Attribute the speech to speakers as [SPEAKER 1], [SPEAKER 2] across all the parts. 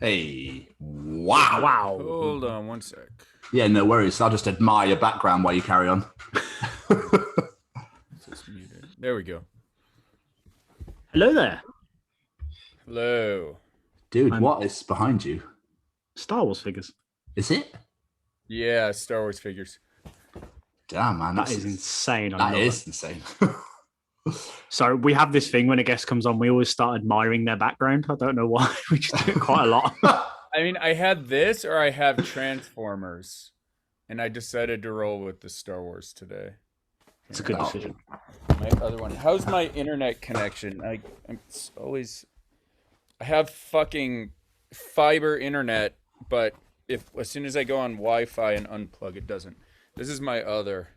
[SPEAKER 1] Hey, wow.
[SPEAKER 2] Wow.
[SPEAKER 3] Hold on one sec.
[SPEAKER 1] Yeah, no worries. I'll just admire your background while you carry on.
[SPEAKER 3] Just muted. There we go.
[SPEAKER 2] Hello there.
[SPEAKER 3] Hello.
[SPEAKER 1] Dude, what is behind you?
[SPEAKER 2] Star Wars figures.
[SPEAKER 1] Is it?
[SPEAKER 3] Yeah, Star Wars figures.
[SPEAKER 1] Damn, man.
[SPEAKER 2] That is insane.
[SPEAKER 1] That is insane.
[SPEAKER 2] So we have this thing when a guest comes on, we always start admiring their background. I don't know why. We just do it quite a lot.
[SPEAKER 3] I mean, I had this or I have Transformers, and I decided to roll with the Star Wars today.
[SPEAKER 2] It's a good decision.
[SPEAKER 3] My other one. How's my internet connection? I have fucking fiber internet, but as soon as I go on Wi-Fi and unplug, it doesn't. This is my other.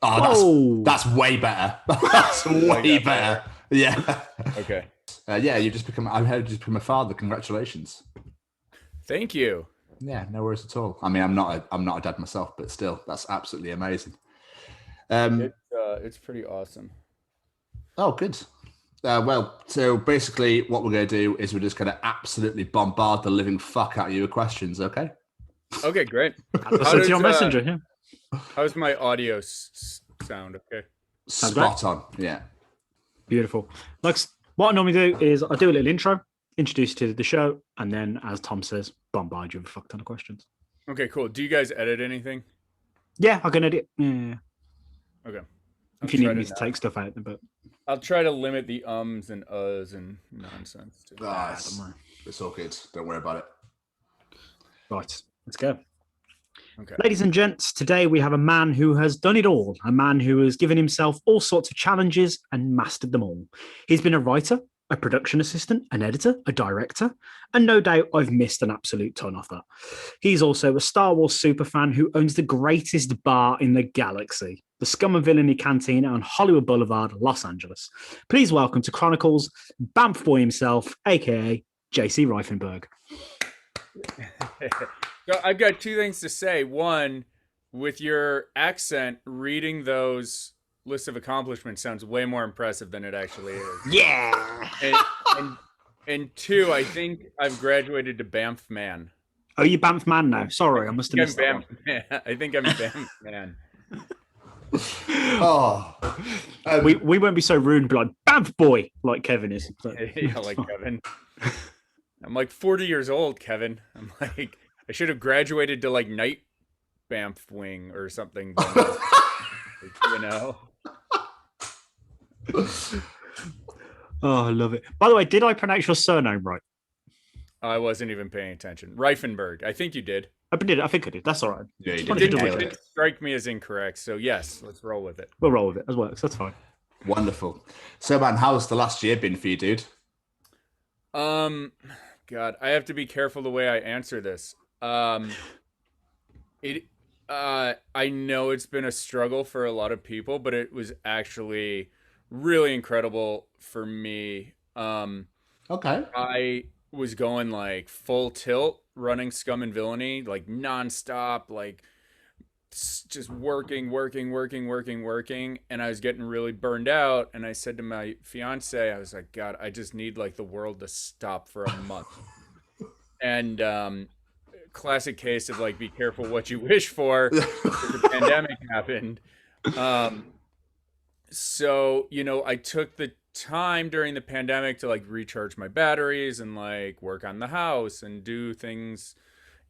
[SPEAKER 1] Oh, that's way better. That's way better. Yeah.
[SPEAKER 3] Okay.
[SPEAKER 1] Yeah, I've just become a father. Congratulations.
[SPEAKER 3] Thank you.
[SPEAKER 1] Yeah, no worries at all. I mean, I'm not a dad myself, but still, that's absolutely amazing.
[SPEAKER 3] It's pretty awesome.
[SPEAKER 1] Oh, good. Well, so basically what we're going to do is we're just going to absolutely bombard the living fuck out of you with questions, okay?
[SPEAKER 3] Okay, great.
[SPEAKER 2] That's your messenger, yeah.
[SPEAKER 3] How's my audio sound? Okay.
[SPEAKER 1] Spot on, yeah.
[SPEAKER 2] Beautiful. What I normally do is I do a little intro, introduce you to the show, and then, as Tom says, bombard you with a fuck ton of questions.
[SPEAKER 3] Okay, cool. Do you guys edit anything?
[SPEAKER 2] Yeah, I can edit. Yeah.
[SPEAKER 3] Okay.
[SPEAKER 2] If you need me to take stuff out, but
[SPEAKER 3] I'll try to limit the ums and uhs and nonsense too.
[SPEAKER 1] It's all good. Don't worry about it.
[SPEAKER 2] Right, let's go.
[SPEAKER 3] Okay.
[SPEAKER 2] Ladies and gents, today we have a man who has done it all, a man who has given himself all sorts of challenges and mastered them all. He's been a writer, a production assistant, an editor, a director, and no doubt I've missed an absolute ton of that. He's also a Star Wars superfan who owns the greatest bar in the galaxy, the Scum Villainy Cantina on Hollywood Boulevard, Los Angeles. Please welcome to Chronicles, Banff boy himself, aka J.C. Reifenberg.
[SPEAKER 3] I've got two things to say. One, with your accent, reading those lists of accomplishments sounds way more impressive than it actually is.
[SPEAKER 2] Yeah.
[SPEAKER 3] And two, I think I've graduated to Banff man.
[SPEAKER 2] Oh, you Banff man now? Sorry, I must have missed that one.
[SPEAKER 3] I think I'm Banff man.
[SPEAKER 2] We won't be so rude and be like Banff boy like Kevin is. So.
[SPEAKER 3] Yeah, like Kevin. I'm like 40 years old, Kevin. I'm like, I should have graduated to like Night Banff Wing or something. You know?
[SPEAKER 2] Oh, I love it. By the way, did I pronounce your surname right?
[SPEAKER 3] I wasn't even paying attention. Reifenberg. I think you did.
[SPEAKER 2] I did. I think I did. That's all right.
[SPEAKER 1] Yeah, you
[SPEAKER 3] did. It didn't strike me as incorrect. So yes, let's roll with it.
[SPEAKER 2] We'll roll with it as well. That's fine.
[SPEAKER 1] Wonderful. So, man, how's the last year been for you, dude?
[SPEAKER 3] God, I have to be careful the way I answer this. I know it's been a struggle for a lot of people, but it was actually really incredible for me.
[SPEAKER 1] Okay.
[SPEAKER 3] I was going like full tilt running Scum and Villainy, like nonstop, like just working. And I was getting really burned out. And I said to my fiance, I was like, God, I just need like the world to stop for a month. And, classic case of like, be careful what you wish for. The pandemic happened. So, I took the time during the pandemic to like recharge my batteries and like work on the house and do things,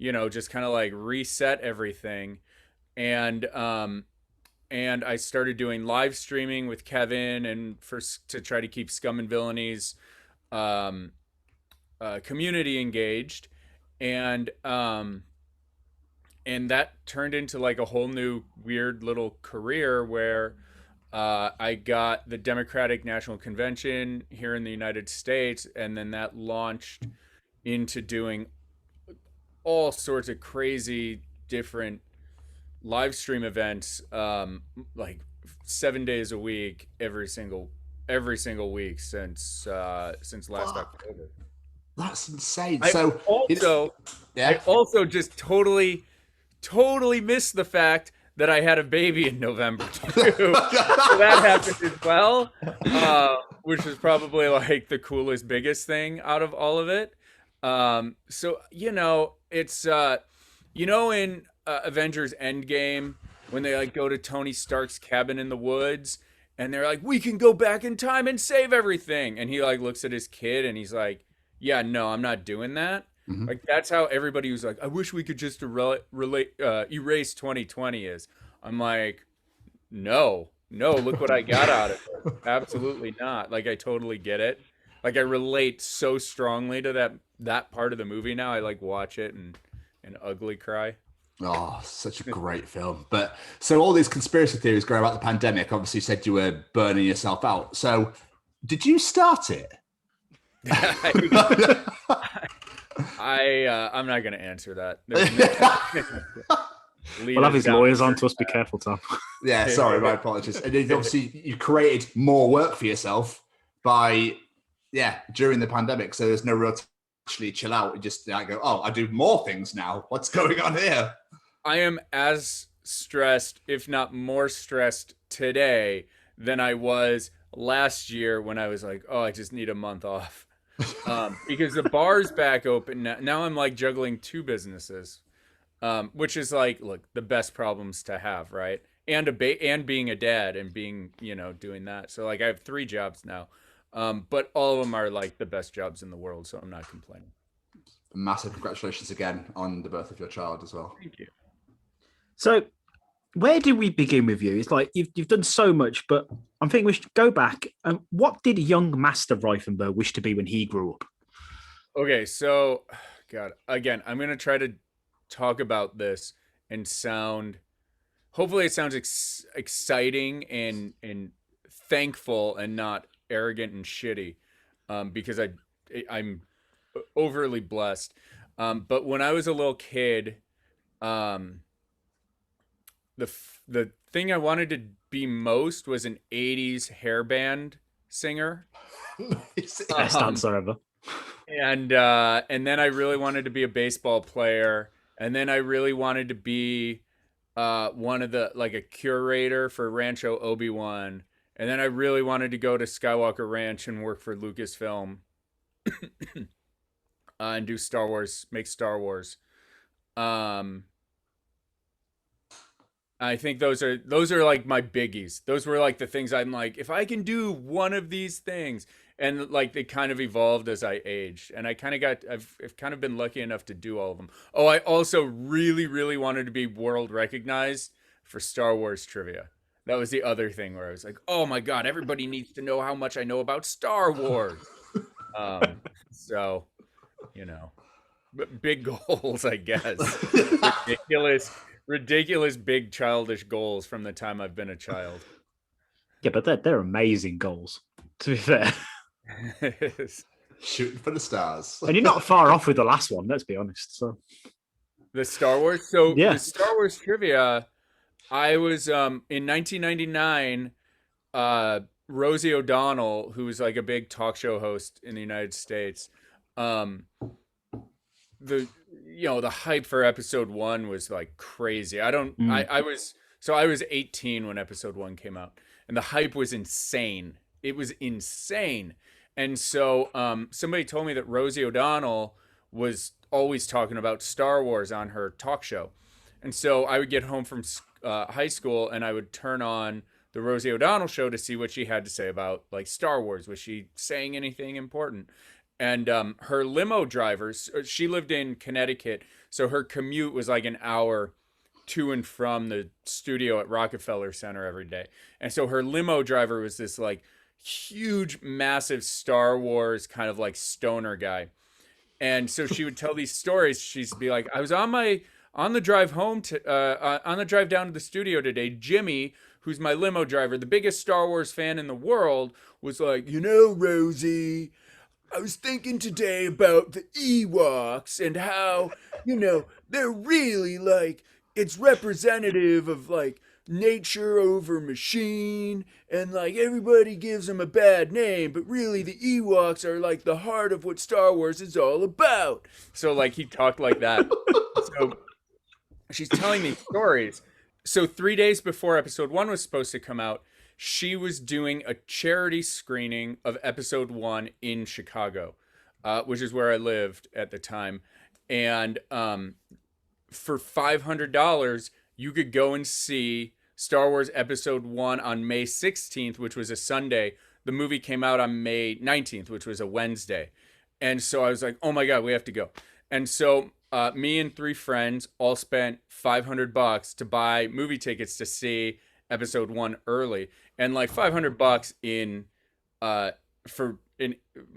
[SPEAKER 3] just kind of like reset everything. And I started doing live streaming with Kevin and to try to keep Scum and Villainies community engaged. And that turned into like a whole new weird little career where I got the Democratic National Convention here in the United States, and then that launched into doing all sorts of crazy different live stream events, like 7 days a week, every single week since last October.
[SPEAKER 1] That's insane.
[SPEAKER 3] I also just totally missed the fact that I had a baby in November too. So that happened as well, which was probably like the coolest, biggest thing out of all of it. So it's in Avengers Endgame when they like go to Tony Stark's cabin in the woods and they're like, we can go back in time and save everything, and he like looks at his kid and he's like, yeah, no, I'm not doing that.
[SPEAKER 1] Mhm.
[SPEAKER 3] Like that's how everybody was like, I wish we could just erase 2020 is. I'm like, no, no, look what I got out of it. Absolutely not. Like I totally get it. Like I relate so strongly to that part of the movie now. I like watch it and ugly cry.
[SPEAKER 1] Oh, such a great film. But so all these conspiracy theories going about the pandemic, obviously said you were burning yourself out. So did you start it?
[SPEAKER 3] I'm not going to answer that.
[SPEAKER 2] We'll have his lawyers on to us. Be careful, Tom.
[SPEAKER 1] Yeah, sorry, my apologies. And then obviously you created more work for yourself by, during the pandemic. So there's no real time to actually chill out and just go, oh, I do more things now. What's going on here?
[SPEAKER 3] I am as stressed, if not more stressed today than I was last year when I was like, oh, I just need a month off. Because the bar's back open now. Now I'm like juggling two businesses, which is like, look, the best problems to have, right? And and being a dad and being, doing that. So like I have 3 jobs now, but all of them are like the best jobs in the world. So I'm not complaining.
[SPEAKER 1] Massive congratulations again on the birth of your child as well.
[SPEAKER 3] Thank you.
[SPEAKER 2] So, where do we begin with you? It's like you've done so much, but I'm thinking we should go back. What did young Master Reifenberg wish to be when he grew up?
[SPEAKER 3] Okay, so, God, again, I'm going to try to talk about this and hopefully it sounds exciting and thankful and not arrogant and shitty, because I'm overly blessed. But when I was a little kid, the thing I wanted to be most was an 80s hair band singer.
[SPEAKER 2] Best answer ever.
[SPEAKER 3] And then I really wanted to be a baseball player, and then I really wanted to be one of like a curator for Rancho Obi-Wan, and then I really wanted to go to Skywalker Ranch and work for Lucasfilm and do Star Wars, make Star Wars. I think those are like my biggies. Those were like the things I'm like, if I can do one of these things, and like they kind of evolved as I aged, and I've kind of been lucky enough to do all of them. Oh, I also really, really wanted to be world recognized for Star Wars trivia. That was the other thing where I was like, oh my God, everybody needs to know how much I know about Star Wars. So, big goals, I guess. Ridiculous big childish goals from the time I've been a child.
[SPEAKER 2] Yeah, but they're amazing goals, to be fair.
[SPEAKER 1] Shooting for the stars.
[SPEAKER 2] And you're not far off with the last one, let's be honest. So
[SPEAKER 3] the Star Wars. So
[SPEAKER 2] yeah.
[SPEAKER 3] The Star Wars trivia, I was in 1999, Rosie O'Donnell, who was like a big talk show host in the United States, the hype for episode 1 was like crazy. I was 18 when episode 1 came out, and the hype was insane. It was insane. And so somebody told me that Rosie O'Donnell was always talking about Star Wars on her talk show. And so I would get home from high school and I would turn on the Rosie O'Donnell show to see what she had to say about like Star Wars. Was she saying anything important? And her limo drivers, she lived in Connecticut, so her commute was like an hour to and from the studio at Rockefeller Center every day. And so her limo driver was this like huge, massive Star Wars kind of like stoner guy. And so she would tell these stories. She'd be like, I was on the drive home on the drive down to the studio today, Jimmy, who's my limo driver, the biggest Star Wars fan in the world, was like, Rosie, I was thinking today about the Ewoks and how, they're really like, it's representative of like nature over machine, and like everybody gives them a bad name, but really the Ewoks are like the heart of what Star Wars is all about. So like he talked like that. So she's telling me stories. So 3 days before episode 1 was supposed to come out, she was doing a charity screening of episode 1 in Chicago. which is where I lived at the time. And for $500, you could go and see Star Wars Episode 1 on May 16th, which was a Sunday. The movie came out on May 19th, which was a Wednesday. And so I was like, oh my God, we have to go. And so me and 3 friends all spent $500 to buy movie tickets to see Episode 1 early. And like $500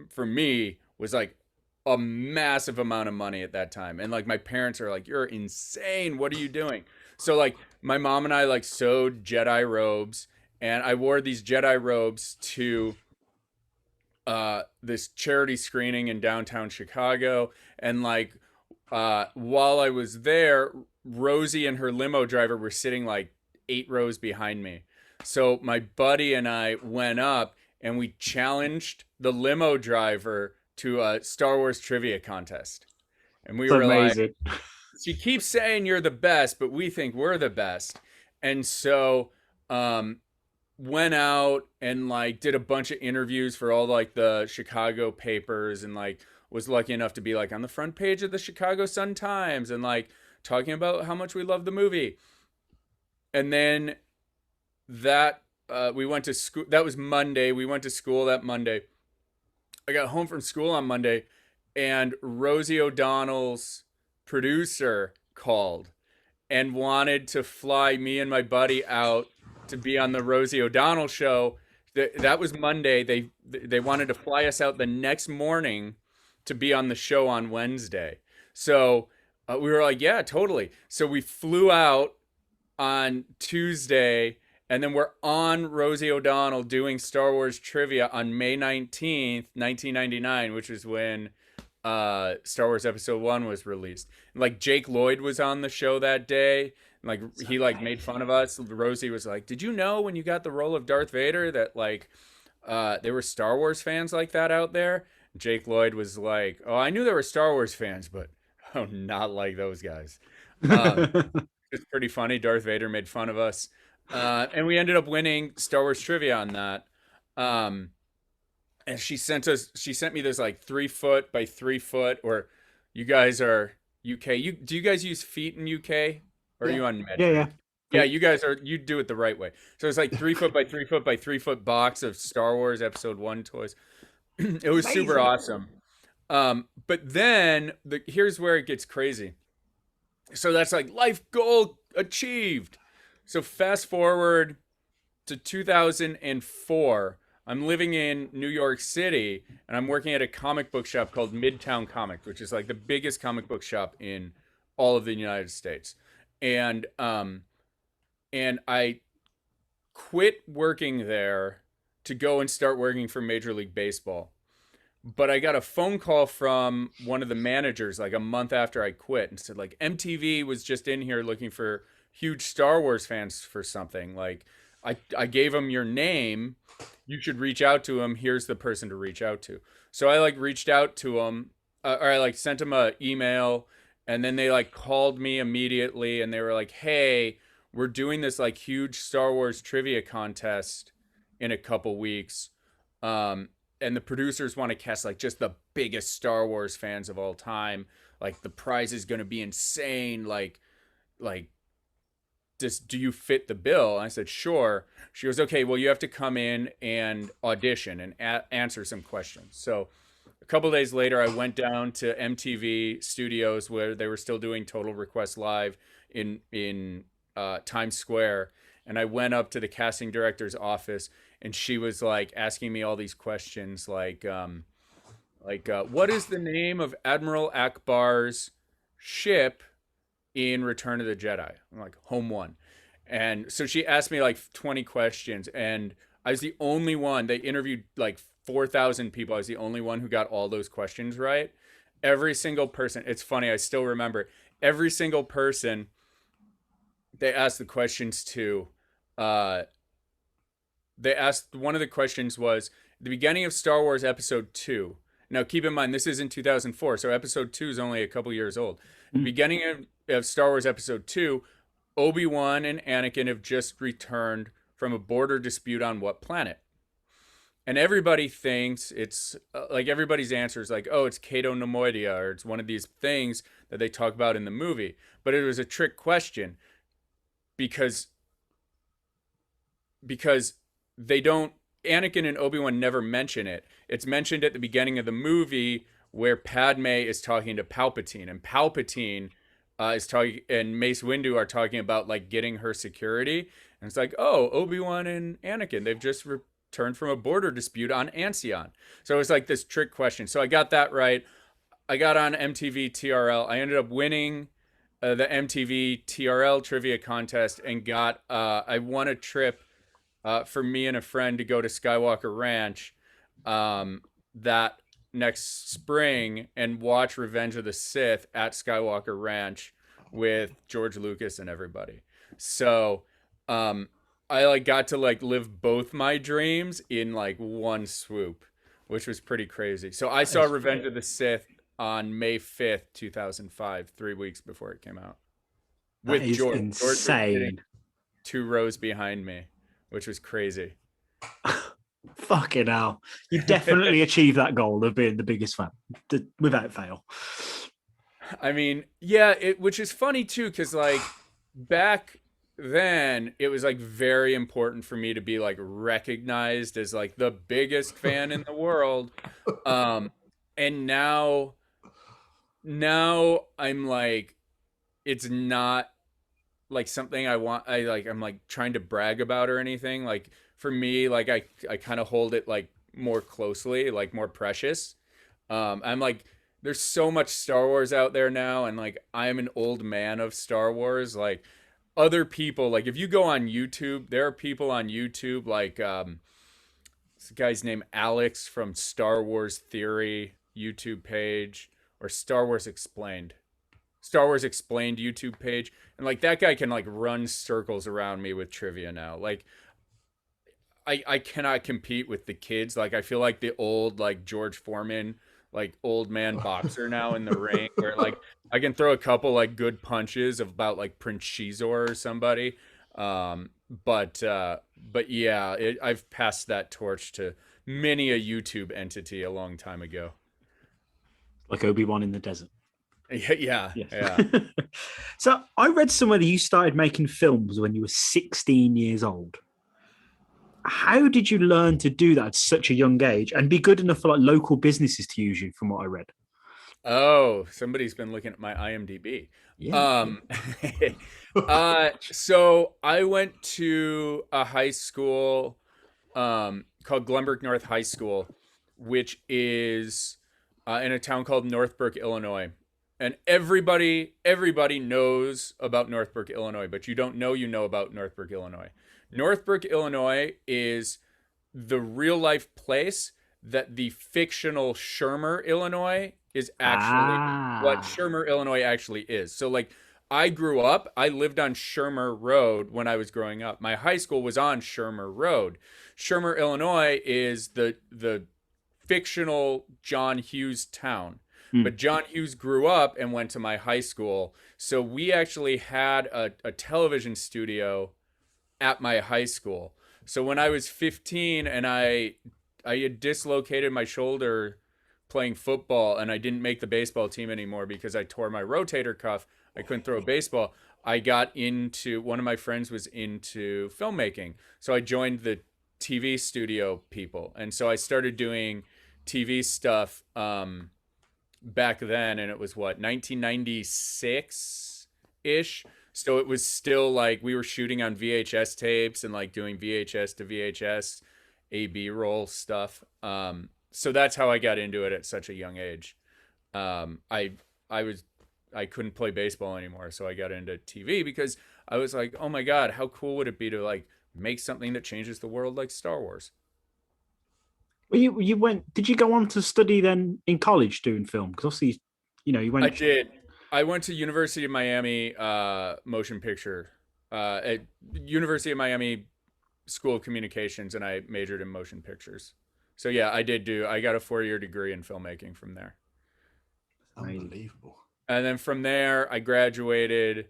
[SPEAKER 3] for me was like a massive amount of money at that time. And like my parents are like, you're insane. What are you doing? So like my mom and I like sewed Jedi robes, and I wore these Jedi robes to this charity screening in downtown Chicago. And like while I was there, Rosie and her limo driver were sitting like 8 rows behind me. So my buddy and I went up and we challenged the limo driver to a Star Wars trivia contest. And we were
[SPEAKER 2] amazing.
[SPEAKER 3] Like, she keeps saying you're the best, but we think we're the best. And so went out and like did a bunch of interviews for all like the Chicago papers, and like was lucky enough to be like on the front page of the Chicago Sun-Times, and like talking about how much we love the movie. And then that we went to school. That was Monday. We went to school that Monday. I got home from school on Monday, and Rosie O'Donnell's producer called and wanted to fly me and my buddy out to be on the Rosie O'Donnell show. That was Monday. They wanted to fly us out the next morning to be on the show on Wednesday. So we were like, yeah, totally. So we flew out on Tuesday, and then we're on Rosie O'Donnell doing Star Wars trivia on May 19th, 1999, which is when Star Wars Episode 1 was released. And, like, Jake Lloyd was on the show that day. And, like, he like made fun of us. Rosie was like, did you know when you got the role of Darth Vader that like there were Star Wars fans like that out there? Jake Lloyd was like, oh, I knew there were Star Wars fans, but oh, not like those guys. It's pretty funny. Darth Vader made fun of us. And we ended up winning Star Wars trivia on that. And she sent me this like 3 foot by 3 foot, or you guys are UK. Do you guys use feet in UK? Or are you on metric?
[SPEAKER 2] Yeah.
[SPEAKER 3] Yeah, you do it the right way. So it's like 3 foot by 3 foot by 3 foot box of Star Wars Episode 1 toys. It was
[SPEAKER 2] Amazing.
[SPEAKER 3] super awesome. But then here's where it gets crazy. So that's like life goal achieved. So fast forward to 2004. I'm living in New York City, and I'm working at a comic book shop called Midtown Comics, which is like the biggest comic book shop in all of the United States. And I quit working there to go and start working for Major League Baseball. But I got a phone call from one of the managers like a month after I quit, and said like, MTV was just in here looking for huge Star Wars fans for something. Like I gave him your name. You should reach out to him. Here's the person to reach out to. So I like reached out to him, or I like sent him an email, and then they like called me immediately, and they were like, hey, we're doing this like huge Star Wars trivia contest in a couple weeks. And the producers want to cast like just the biggest Star Wars fans of all time. Like the prize is going to be insane. Like, just, do you fit the bill? And I said, sure. She goes, okay, well, you have to come in and audition and answer some questions. So a couple days later, I went down to MTV Studios, where they were still doing Total Request Live in Times Square. And I went up to the casting director's office, and she was like asking me all these questions, like what is the name of Admiral Akbar's ship in Return of the Jedi? I'm like, Home One. And so she asked me like 20 questions, and I was the only one. They interviewed like 4,000 people. I was the only one who got all those questions right. Every single person. It's funny. I still remember every single person they asked the questions to. They asked, one of the questions was the beginning of Star Wars Episode 2. Now, keep in mind, this is in 2004, so Episode 2 is only a couple years old. The beginning of Star Wars Episode 2, Obi-Wan and Anakin have just returned from a border dispute on what planet? And everybody thinks it's like everybody's answer is like, oh, it's Cato Nemoidia, or it's one of these things that they talk about in the movie. But it was a trick question because they don't, Anakin and Obi-Wan never mention it. It's mentioned at the beginning of the movie where Padme is talking to Palpatine, and Palpatine is talking, and Mace Windu are talking about like getting her security. And it's like, oh, Obi-Wan and Anakin, they've just returned from a border dispute on Ancion. So it was like this trick question. So I got that right. I got on MTV TRL. I ended up winning the MTV TRL trivia contest and got, I won a trip for me and a friend to go to Skywalker Ranch that next spring and watch Revenge of the Sith at Skywalker Ranch with George Lucas and everybody. So I like got to like live both my dreams in like one swoop, which was pretty crazy. So I saw Revenge of the Sith on May 5th, 2005, 3 weeks before it came out. With George. Insane. George was sitting 2 rows behind me, which was crazy.
[SPEAKER 2] Fucking hell. You definitely achieved that goal of being the biggest fan, without fail.
[SPEAKER 3] I mean, yeah, which is funny too, because like back then it was like very important for me to be like recognized as like the biggest fan in the world. And now I'm like, it's not like something I'm like trying to brag about or anything. Like for me, like I kind of hold it like more closely, like more precious. I'm like, there's so much Star Wars out there now, and like I'm an old man of Star Wars. Like other people, like if you go on YouTube, there are people on YouTube like this guy's name Alex from Star Wars Theory YouTube page, or Star Wars Explained YouTube page, and like that guy can like run circles around me with trivia now. Like I cannot compete with the kids. Like I feel like the old like George Foreman, like old man boxer now in the ring, where like I can throw a couple like good punches about like Prince Shizor or somebody. But yeah, I've passed that torch to many a YouTube entity a long time ago.
[SPEAKER 2] Like Obi-Wan in the desert.
[SPEAKER 3] Yeah.
[SPEAKER 2] So I read somewhere that you started making films when you were 16 years old. How did you learn to do that at such a young age and be good enough for like local businesses to use you, from what I read?
[SPEAKER 3] Oh, somebody's been looking at my IMDb.
[SPEAKER 2] Yeah.
[SPEAKER 3] So I went to a high school called Glenbrook North High School, which is in a town called Northbrook, Illinois. And everybody knows about Northbrook, Illinois, but you don't know about Northbrook, Illinois. Northbrook, Illinois is the real life place that the fictional Shermer, Illinois is actually what Shermer, Illinois actually is. So like I lived on Shermer Road when I was growing up. My high school was on Shermer Road. Shermer, Illinois is the fictional John Hughes town. But John Hughes grew up and went to my high school. So we actually had a television studio at my high school. So when I was 15 and I had dislocated my shoulder playing football, and I didn't make the baseball team anymore because I tore my rotator cuff, I couldn't throw a baseball. I got into, one of my friends was into filmmaking. So I joined the TV studio people. And so I started doing TV stuff back then, and it was 1996-ish. So it was still like we were shooting on VHS tapes and like doing VHS to VHS A/B roll stuff. So that's how I got into it at such a young age. I couldn't play baseball anymore, so I got into TV because I was like, oh my God, how cool would it be to like make something that changes the world like Star Wars?
[SPEAKER 2] Well, did you go on to study then in college doing film? Because obviously, you went.
[SPEAKER 3] I did. I went to University of Miami motion picture at University of Miami School of Communications, and I majored in motion pictures. So yeah, I got a 4-year degree in filmmaking from there.
[SPEAKER 1] Unbelievable.
[SPEAKER 3] And then from there, I graduated,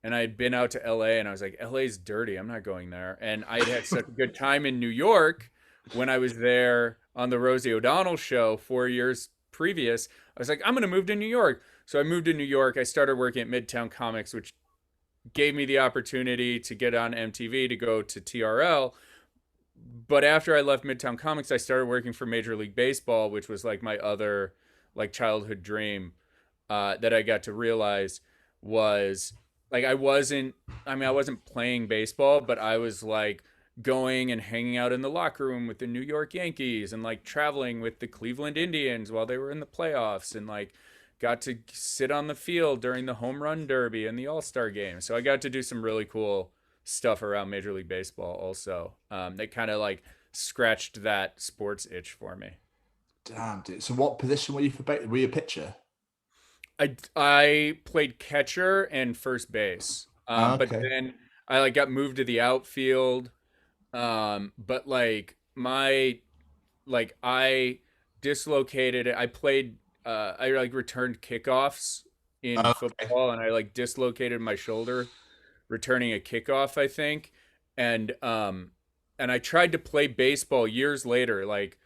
[SPEAKER 3] and I had been out to LA, and I was like, LA's dirty. I'm not going there. And I had such a good time in New York when I was there on the Rosie O'Donnell show 4 years previous, I was like, I'm going to move to New York. So I moved to New York. I started working at Midtown Comics, which gave me the opportunity to get on MTV, to go to TRL. But after I left Midtown Comics, I started working for Major League Baseball, which was like my other like childhood dream, that I got to realize was like I wasn't playing baseball, but I was like going and hanging out in the locker room with the New York Yankees and like traveling with the Cleveland Indians while they were in the playoffs, and like got to sit on the field during the home run derby and the All-Star game. So I got to do some really cool stuff around Major League Baseball also, that kind of like scratched that sports itch for me.
[SPEAKER 1] Damn, dude. So what position were you for? Were you a pitcher?
[SPEAKER 3] I played catcher and first base, but
[SPEAKER 1] Okay.
[SPEAKER 3] then I like got moved to the outfield. But like I dislocated it. I played. I like returned kickoffs in
[SPEAKER 1] Okay.
[SPEAKER 3] football, and I like dislocated my shoulder returning a kickoff, I think. And I tried to play baseball years later, like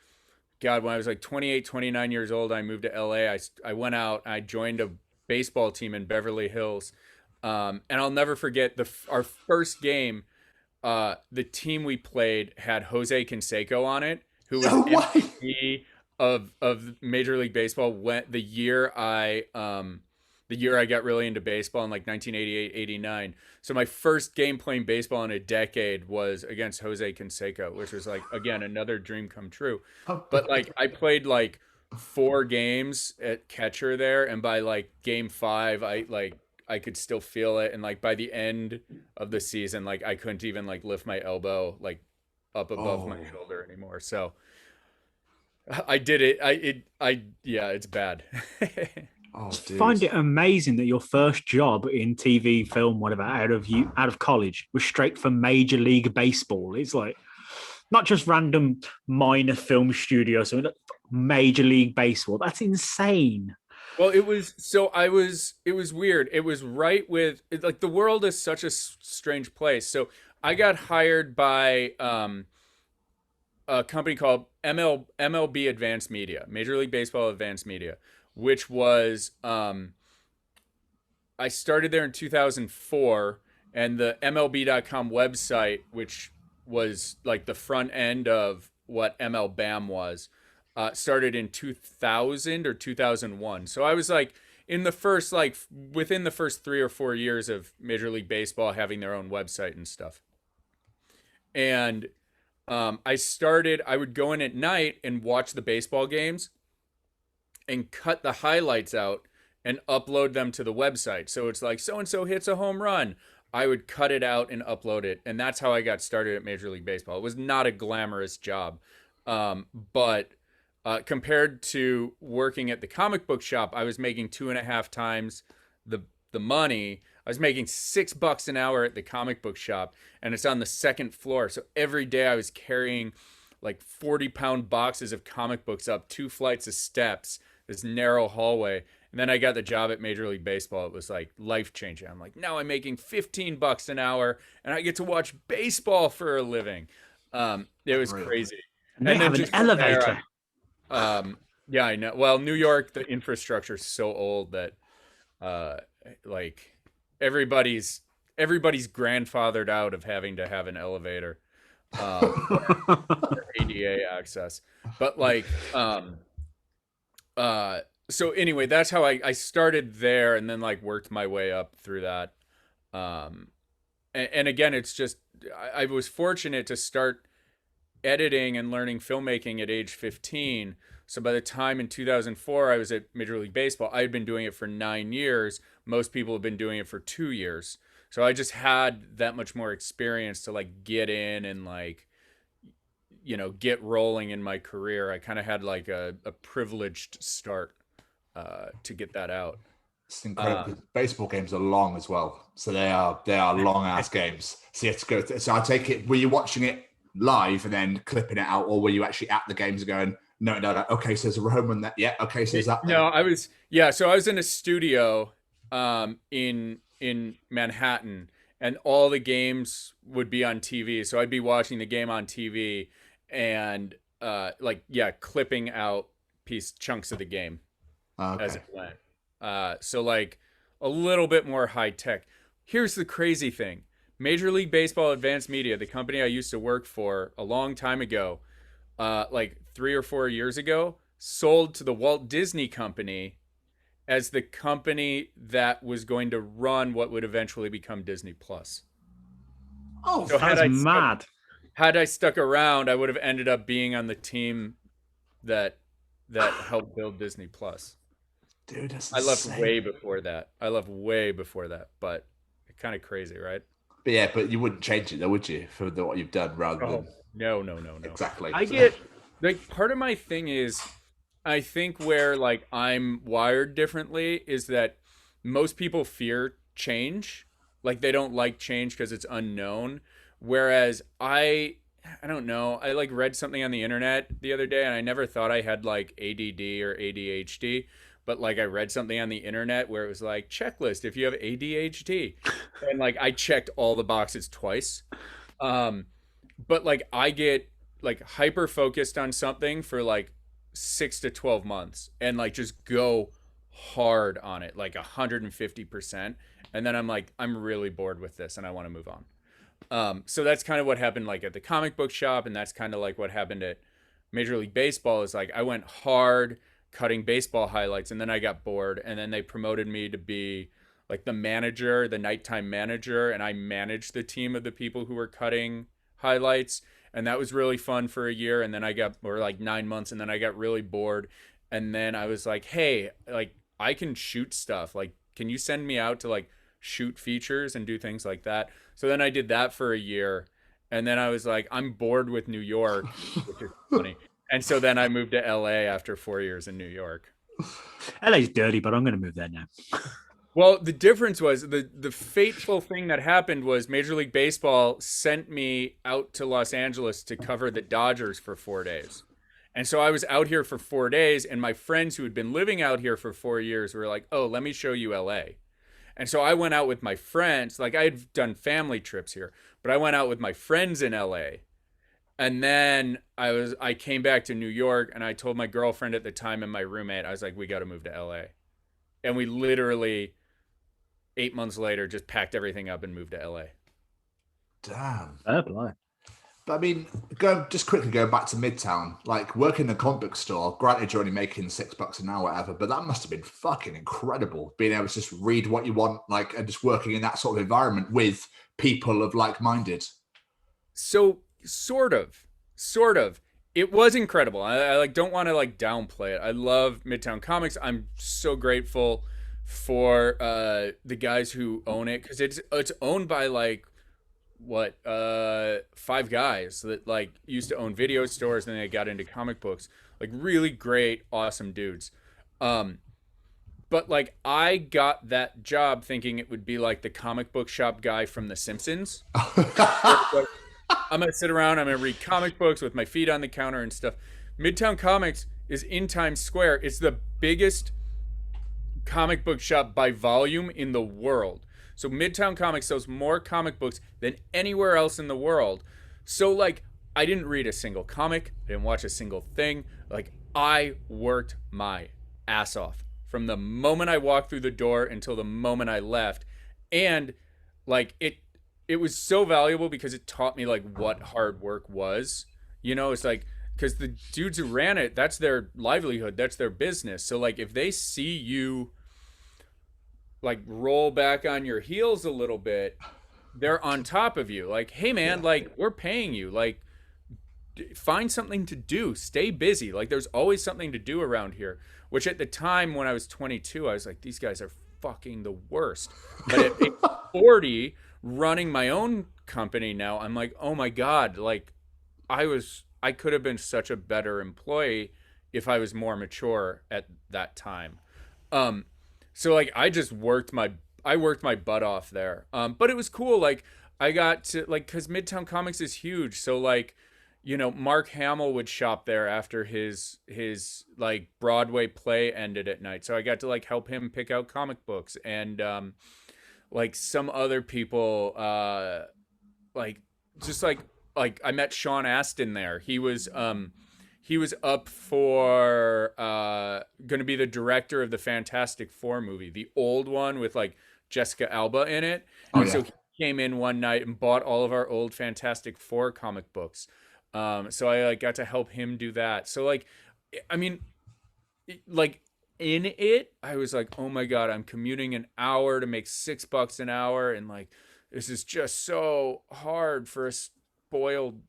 [SPEAKER 3] God, when I was like 28, 29 years old, I moved to LA. I went out, I joined a baseball team in Beverly Hills. And I'll never forget our first game. The team we played had Jose Canseco on it, who was
[SPEAKER 1] No way.
[SPEAKER 3] MVP of Major League Baseball the year I got really into baseball in like 1988, 89. So my first game playing baseball in a decade was against Jose Canseco, which was like, again, another dream come true. But like I played like 4 games at catcher there, and by like game 5, I could still feel it, and like by the end of the season, like I couldn't even like lift my elbow like up above my
[SPEAKER 1] Oh,
[SPEAKER 3] shoulder anymore. So I did it. Yeah, it's bad.
[SPEAKER 1] oh,
[SPEAKER 2] Find
[SPEAKER 1] dude.
[SPEAKER 2] it amazing that your first job in TV, film, whatever, out of college was straight for Major League Baseball. It's like not just random minor film studio, so Major League Baseball. That's insane.
[SPEAKER 3] Well, it was weird. It was right with like the world is such a strange place. So I got hired by a company called MLB Advanced Media, Major League Baseball Advanced Media, which was I started there in 2004, and the MLB.com website, which was like the front end of what MLBAM was, started in 2000 or 2001. So I was like in the first, like within the first 3 or 4 years of Major League Baseball having their own website and stuff. And I would go in at night and watch the baseball games and cut the highlights out and upload them to the website. So it's like so and so hits a home run. I would cut it out and upload it, and that's how I got started at Major League Baseball. It was not a glamorous job, but compared to working at the comic book shop, I was making 2.5 times the money. I was making $6 an hour at the comic book shop, and it's on the second floor. So every day I was carrying like 40-pound boxes of comic books up 2 flights of steps, this narrow hallway. And then I got the job at Major League Baseball. It was like life changing. I'm like, now I'm making $15 an hour, and I get to watch baseball for a living. It was
[SPEAKER 1] Really?
[SPEAKER 3] crazy.
[SPEAKER 2] And they
[SPEAKER 3] And then
[SPEAKER 2] have an
[SPEAKER 3] just from there,
[SPEAKER 2] elevator.
[SPEAKER 3] yeah, I know. Well, New York, the infrastructure is so old that uh, like everybody's grandfathered out of having to have an elevator, or ADA access. But like, so anyway, that's how I started there, and then like worked my way up through that. Um, and again, it's just I was fortunate to start editing and learning filmmaking at age 15. So by the time in 2004 I was at Major League Baseball, I had been doing it for 9 years. Most people have been doing it for 2 years. So I just had that much more experience to like get in and like, get rolling in my career. I kind of had like a privileged start to get that out.
[SPEAKER 1] It's incredible. Baseball games are long as well, so they are long ass games. So you have to go. So I take it. Were you watching it live and then clipping it out, or were you actually at the games going, no, like, okay, so there's a home run that, yeah, okay, so there's that
[SPEAKER 3] No,
[SPEAKER 1] then.
[SPEAKER 3] I was yeah. So I was in a studio in Manhattan, and all the games would be on TV. So I'd be watching the game on TV, and clipping out chunks of the game as it went. So like a little bit more high tech. Here's the crazy thing. Major League Baseball Advanced Media, the company I used to work for a long time ago, like 3 or 4 years ago, sold to the Walt Disney Company as the company that was going to run what would eventually become Disney Plus.
[SPEAKER 2] Oh, so that's mad.
[SPEAKER 3] Had I stuck around, I would have ended up being on the team that helped build Disney Plus.
[SPEAKER 1] Dude, that's
[SPEAKER 3] I left
[SPEAKER 1] insane.
[SPEAKER 3] way before that, but kind of crazy, right?
[SPEAKER 1] But yeah, but you wouldn't change it though, would you, for what you've done rather than...
[SPEAKER 3] No.
[SPEAKER 1] Exactly.
[SPEAKER 3] I get, like, part of my thing is, I think where, like, I'm wired differently is that most people fear change. Like, they don't like change because it's unknown. Whereas I don't know. I, like, read something on the internet the other day, and I never thought I had, like, ADD or ADHD. But, like, I read something on the internet where it was like, checklist if you have ADHD. And, like, I checked all the boxes twice. But, like, I get, like, hyper focused on something for, like, 6 to 12 months and, like, just go hard on it, like 150%. And then I'm like, I'm really bored with this and I want to move on. So that's kind of what happened, like, at the comic book shop. And that's kind of like what happened at Major League Baseball is, like, I went hard cutting baseball highlights and then I got bored, and then they promoted me to be like the manager, the nighttime manager, and I managed the team of the people who were cutting highlights, and that was really fun for a year. And then or like 9 months, and then I got really bored, and then I was like, hey, like, I can shoot stuff, like, can you send me out to, like, shoot features and do things like that? So then I did that for a year, and then I was like, I'm bored with New York, which is funny. And so then I moved to LA after 4 years in New York.
[SPEAKER 2] LA's dirty, but I'm going to move there now.
[SPEAKER 3] Well, the difference was the fateful thing that happened was Major League Baseball sent me out to Los Angeles to cover the Dodgers for 4 days. And so I was out here for 4 days, and my friends who had been living out here for 4 years were like, oh, let me show you LA. And so I went out with my friends. Like, I had done family trips here, but I went out with my friends in LA. And then I came back to New York, and I told my girlfriend at the time and my roommate, I was like, we got to move to LA. And we literally 8 months later just packed everything up and moved to LA.
[SPEAKER 1] Damn.
[SPEAKER 2] But
[SPEAKER 1] I mean, just quickly going back to Midtown, like, working in a comic book store, granted you're only making $6 an hour, whatever, but that must have been fucking incredible, being able to just read what you want, like, and just working in that sort of environment with people of like-minded.
[SPEAKER 3] So sort of. It was incredible. I like don't want to, like, downplay it. I love Midtown Comics. I'm so grateful for the guys who own it, because it's owned by, like, 5 guys that, like, used to own video stores, and then they got into comic books. Like, really great, awesome dudes. But, like, I got that job thinking it would be like the comic book shop guy from The Simpsons. Like, I'm going to sit around, I'm going to read comic books with my feet on the counter and stuff. Midtown Comics is in Times Square. It's the biggest comic book shop by volume in the world. So Midtown Comics sells more comic books than anywhere else in the world. So, like, I didn't read a single comic. I didn't watch a single thing. Like, I worked my ass off from the moment I walked through the door until the moment I left. And, like, it was so valuable because it taught me, like, what hard work was. You know, it's like, because the dudes who ran it, that's their livelihood, that's their business. So, like, if they see you, like, roll back on your heels a little bit, they're on top of you. Like, hey, man, like, we're paying you. Like, find something to do. Stay busy. Like, there's always something to do around here. Which at the time when I was 22, I was like, these guys are fucking the worst. But at 40, running my own company now, I'm like, oh my God, like, I could have been such a better employee if I was more mature at that time. So, like, I just worked my butt off there. But it was cool. Like, I got to, like, because Midtown Comics is huge. So, like, you know, Mark Hamill would shop there after his like, Broadway play ended at night. So I got to, like, help him pick out comic books, and like, some other people, like, just, like, like I met Sean Astin there. He was up for going to be the director of the Fantastic Four movie, the old one with like Jessica Alba in it.
[SPEAKER 1] Oh,
[SPEAKER 3] And
[SPEAKER 1] yeah.
[SPEAKER 3] so he came in one night and bought all of our old Fantastic Four comic books. So I like got to help him do that. So like, I mean, like in it, I was like, oh my God, I'm commuting an hour to make $6 an hour. And like, this is just so hard for a spoiled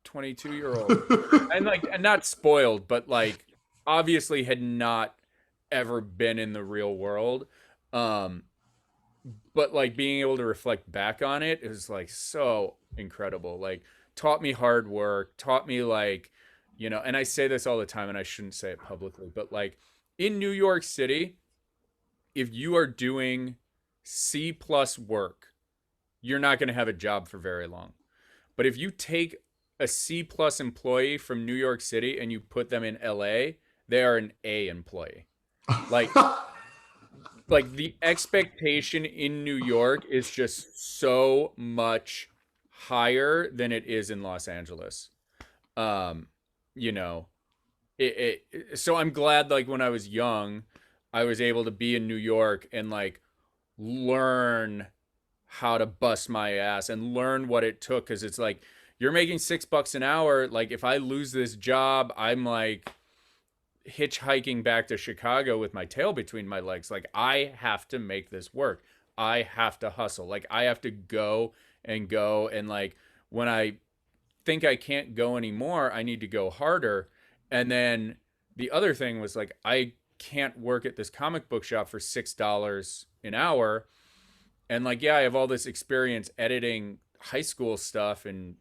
[SPEAKER 3] 22-year-old. And like, and not spoiled, but like obviously had not ever been in the real world. But like being able to reflect back on it is like so incredible. Like taught me hard work, taught me like, and I say this all the time and I shouldn't say it publicly, but like in New York City, if you are doing C plus work, you're not going to have a job for very long. But if you take a C plus employee from New York City and you put them in LA, they are an A employee. Like, like the expectation in New York is just so much higher than it is in Los Angeles. You know, so I'm glad like when I was young, I was able to be in New York and like learn how to bust my ass and learn what it took. Cause it's like, you're making $6 an hour. Like if I lose this job, I'm like hitchhiking back to Chicago with my tail between my legs. Like I have to make this work. I have to hustle. Like I have to go. And like when I think I can't go anymore, I need to go harder. And then the other thing was like, I can't work at this comic book shop for $6 an hour. And like, yeah, I have all this experience editing high school stuff and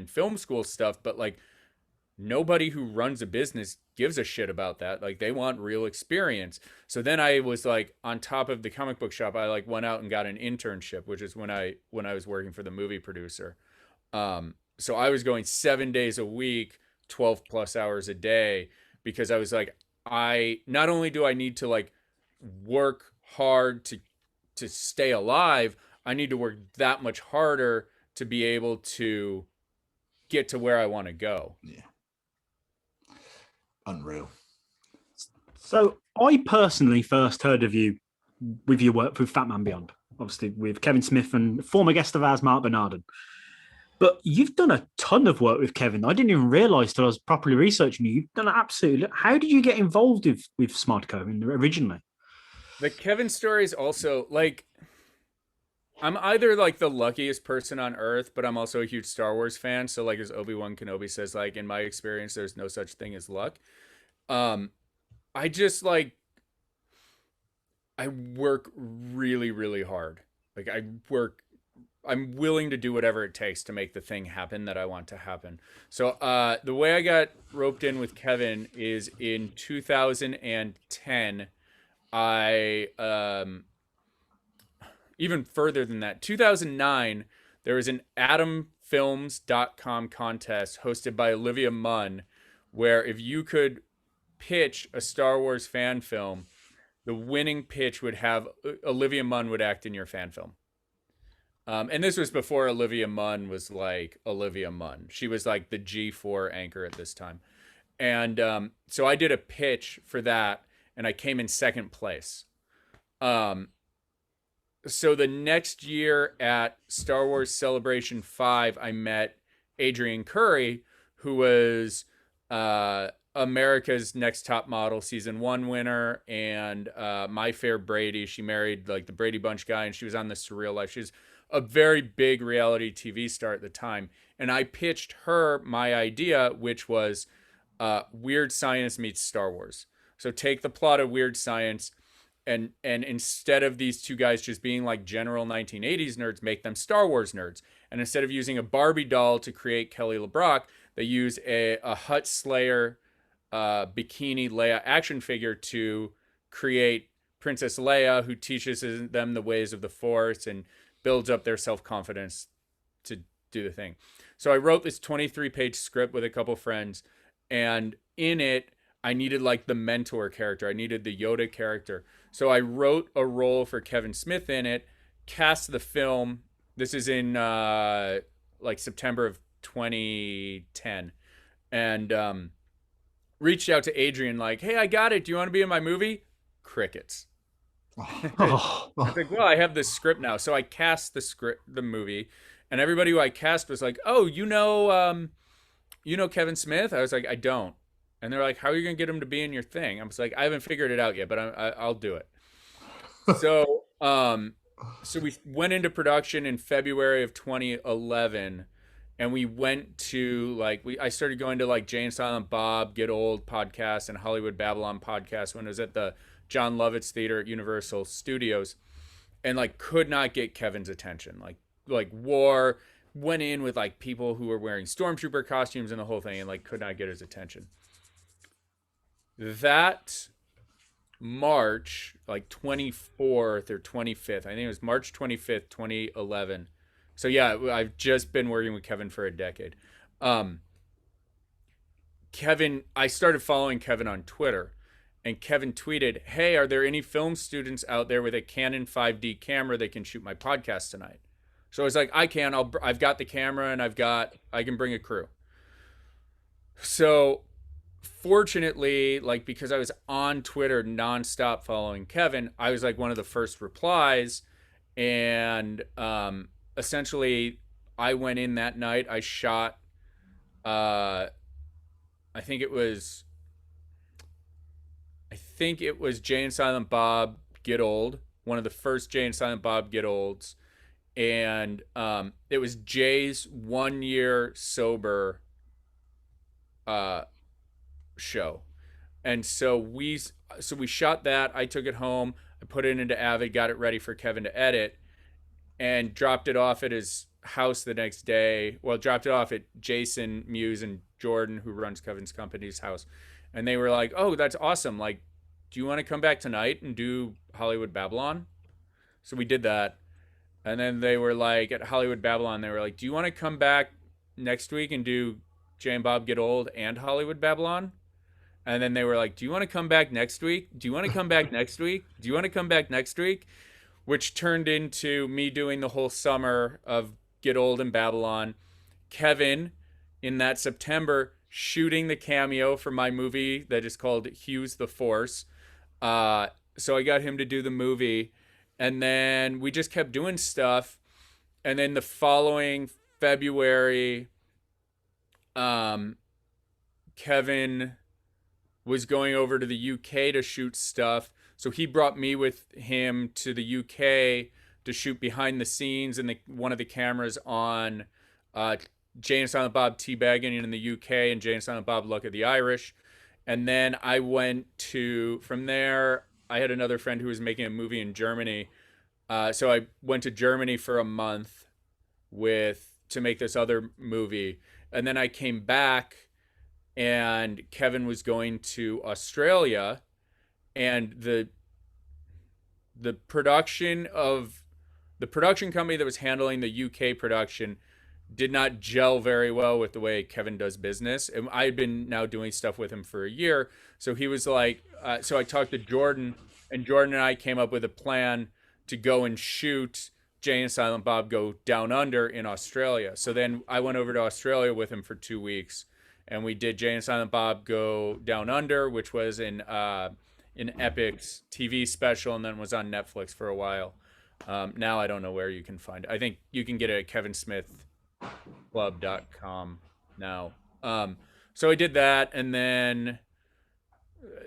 [SPEAKER 3] film school stuff, but like nobody who runs a business gives a shit about that. Like they want real experience. So then I was like on top of the comic book shop, I like went out and got an internship, which is when I was working for the movie producer. So I was going 7 days a week, 12 plus hours a day, because I was like, I not only do I need to like work hard to stay alive, I need to work that much harder to be able to get to where I want to go.
[SPEAKER 1] Yeah. Unreal.
[SPEAKER 2] So I personally first heard of you with your work with Fatman Beyond, obviously with Kevin Smith and former guest of ours, Marc Bernardin. But you've done a ton of work with Kevin. I didn't even realize till I was properly researching you. You've done absolutely. How did you get involved with Smartco originally?
[SPEAKER 3] The Kevin story is also like, I'm either like the luckiest person on earth, but I'm also a huge Star Wars fan. So like as Obi-Wan Kenobi says, like in my experience, there's no such thing as luck. I just like, I work really, really hard. Like I'm willing to do whatever it takes to make the thing happen that I want to happen. So the way I got roped in with Kevin is in 2010, I even further than that, 2009, there was an AtomFilms.com contest hosted by Olivia Munn, where if you could pitch a Star Wars fan film, the winning pitch would have Olivia Munn would act in your fan film. And this was before Olivia Munn was like Olivia Munn. She was like the G4 anchor at this time. And so I did a pitch for that, and I came in second place. So the next year at Star Wars Celebration 5, I met Adrienne Curry, who was America's Next Top Model season 1 winner, and My Fair Brady. She married like the Brady Bunch guy, and she was on The Surreal Life. She was a very big reality TV star at the time. And I pitched her my idea, which was Weird Science meets Star Wars. So take the plot of Weird Science, and instead of these two guys just being like general 1980s nerds, make them Star Wars nerds. And instead of using a Barbie doll to create Kelly LeBrock, they use a Hutt Slayer bikini Leia action figure to create Princess Leia, who teaches them the ways of the Force and builds up their self-confidence to do the thing. So I wrote this 23-page script with a couple friends, and in it, I needed like the mentor character. I needed the Yoda character. So I wrote a role for Kevin Smith in it, cast the film. This is in like September of 2010, and reached out to Adrian like, "Hey, I got it. Do you want to be in my movie?" Crickets.
[SPEAKER 2] Oh,
[SPEAKER 3] I was like, "Well, I have this script now." So I cast the movie, and everybody who I cast was like, "Oh, you know Kevin Smith?" I was like, "I don't." And they're like, "How are you gonna get him to be in your thing?" I was like, "I haven't figured it out yet, but I'll do it." So, so we went into production in February of 2011, and we went to I started going to like Jay and Silent Bob Get Old podcast and Hollywood Babylon podcast when it was at the John Lovitz Theater at Universal Studios, and like could not get Kevin's attention. Went in with like people who were wearing stormtrooper costumes and the whole thing, and like could not get his attention. That March, like 24th or 25th, I think it was March 25th, 2011. So yeah, I've just been working with Kevin for a decade. Kevin, I started following Kevin on Twitter, and Kevin tweeted, "Hey, are there any film students out there with a Canon 5D camera that can shoot my podcast tonight?" So I was like, "I can. I've got the camera, and I can bring a crew." So fortunately, like because I was on Twitter nonstop following Kevin, I was like one of the first replies, and essentially I went in that night. I shot. I think it was Jay and Silent Bob Get Old, one of the first Jay and Silent Bob Get Olds, and it was Jay's 1 year sober show. And so we shot that. I took it home, I put it into Avid, got it ready for Kevin to edit, and dropped it off at his house the next day. Well, dropped it off at Jason Mewes and Jordan, who runs Kevin's company's house. And they were like, "Oh, that's awesome. Like, do you want to come back tonight and do Hollywood Babylon?" So we did that. And then they were like, at Hollywood Babylon, they were like, "Do you want to come back next week and do Jay and Bob Get Old and Hollywood Babylon?" And then they were like, "Do you want to come back next week? Do you want to come back next week? Do you want to come back next week?" Which turned into me doing the whole summer of Get Old and Babylon. Kevin, in that September, shooting the cameo for my movie that is called Hughes The Force. So I got him to do the movie. And then we just kept doing stuff. And then the following February, Kevin was going over to the UK to shoot stuff. So he brought me with him to the UK to shoot behind the scenes and one of the cameras on Jay and Silent Bob Teabagging in the UK and Jay and Silent Bob Luck of the Irish. And then I went from there, I had another friend who was making a movie in Germany. So I went to Germany for a month to make this other movie. And then I came back, and Kevin was going to Australia, and the production company that was handling the UK production did not gel very well with the way Kevin does business. And I had been now doing stuff with him for a year. So he was like, so I talked to Jordan, and Jordan and I came up with a plan to go and shoot Jay and Silent Bob Go Down Under in Australia. So then I went over to Australia with him for 2 weeks, and we did Jay and Silent Bob Go Down Under, which was in Epic's TV special, and then was on Netflix for a while. Now I don't know where you can find it. I think you can get it at kevinsmithclub.com now. So I did that, and then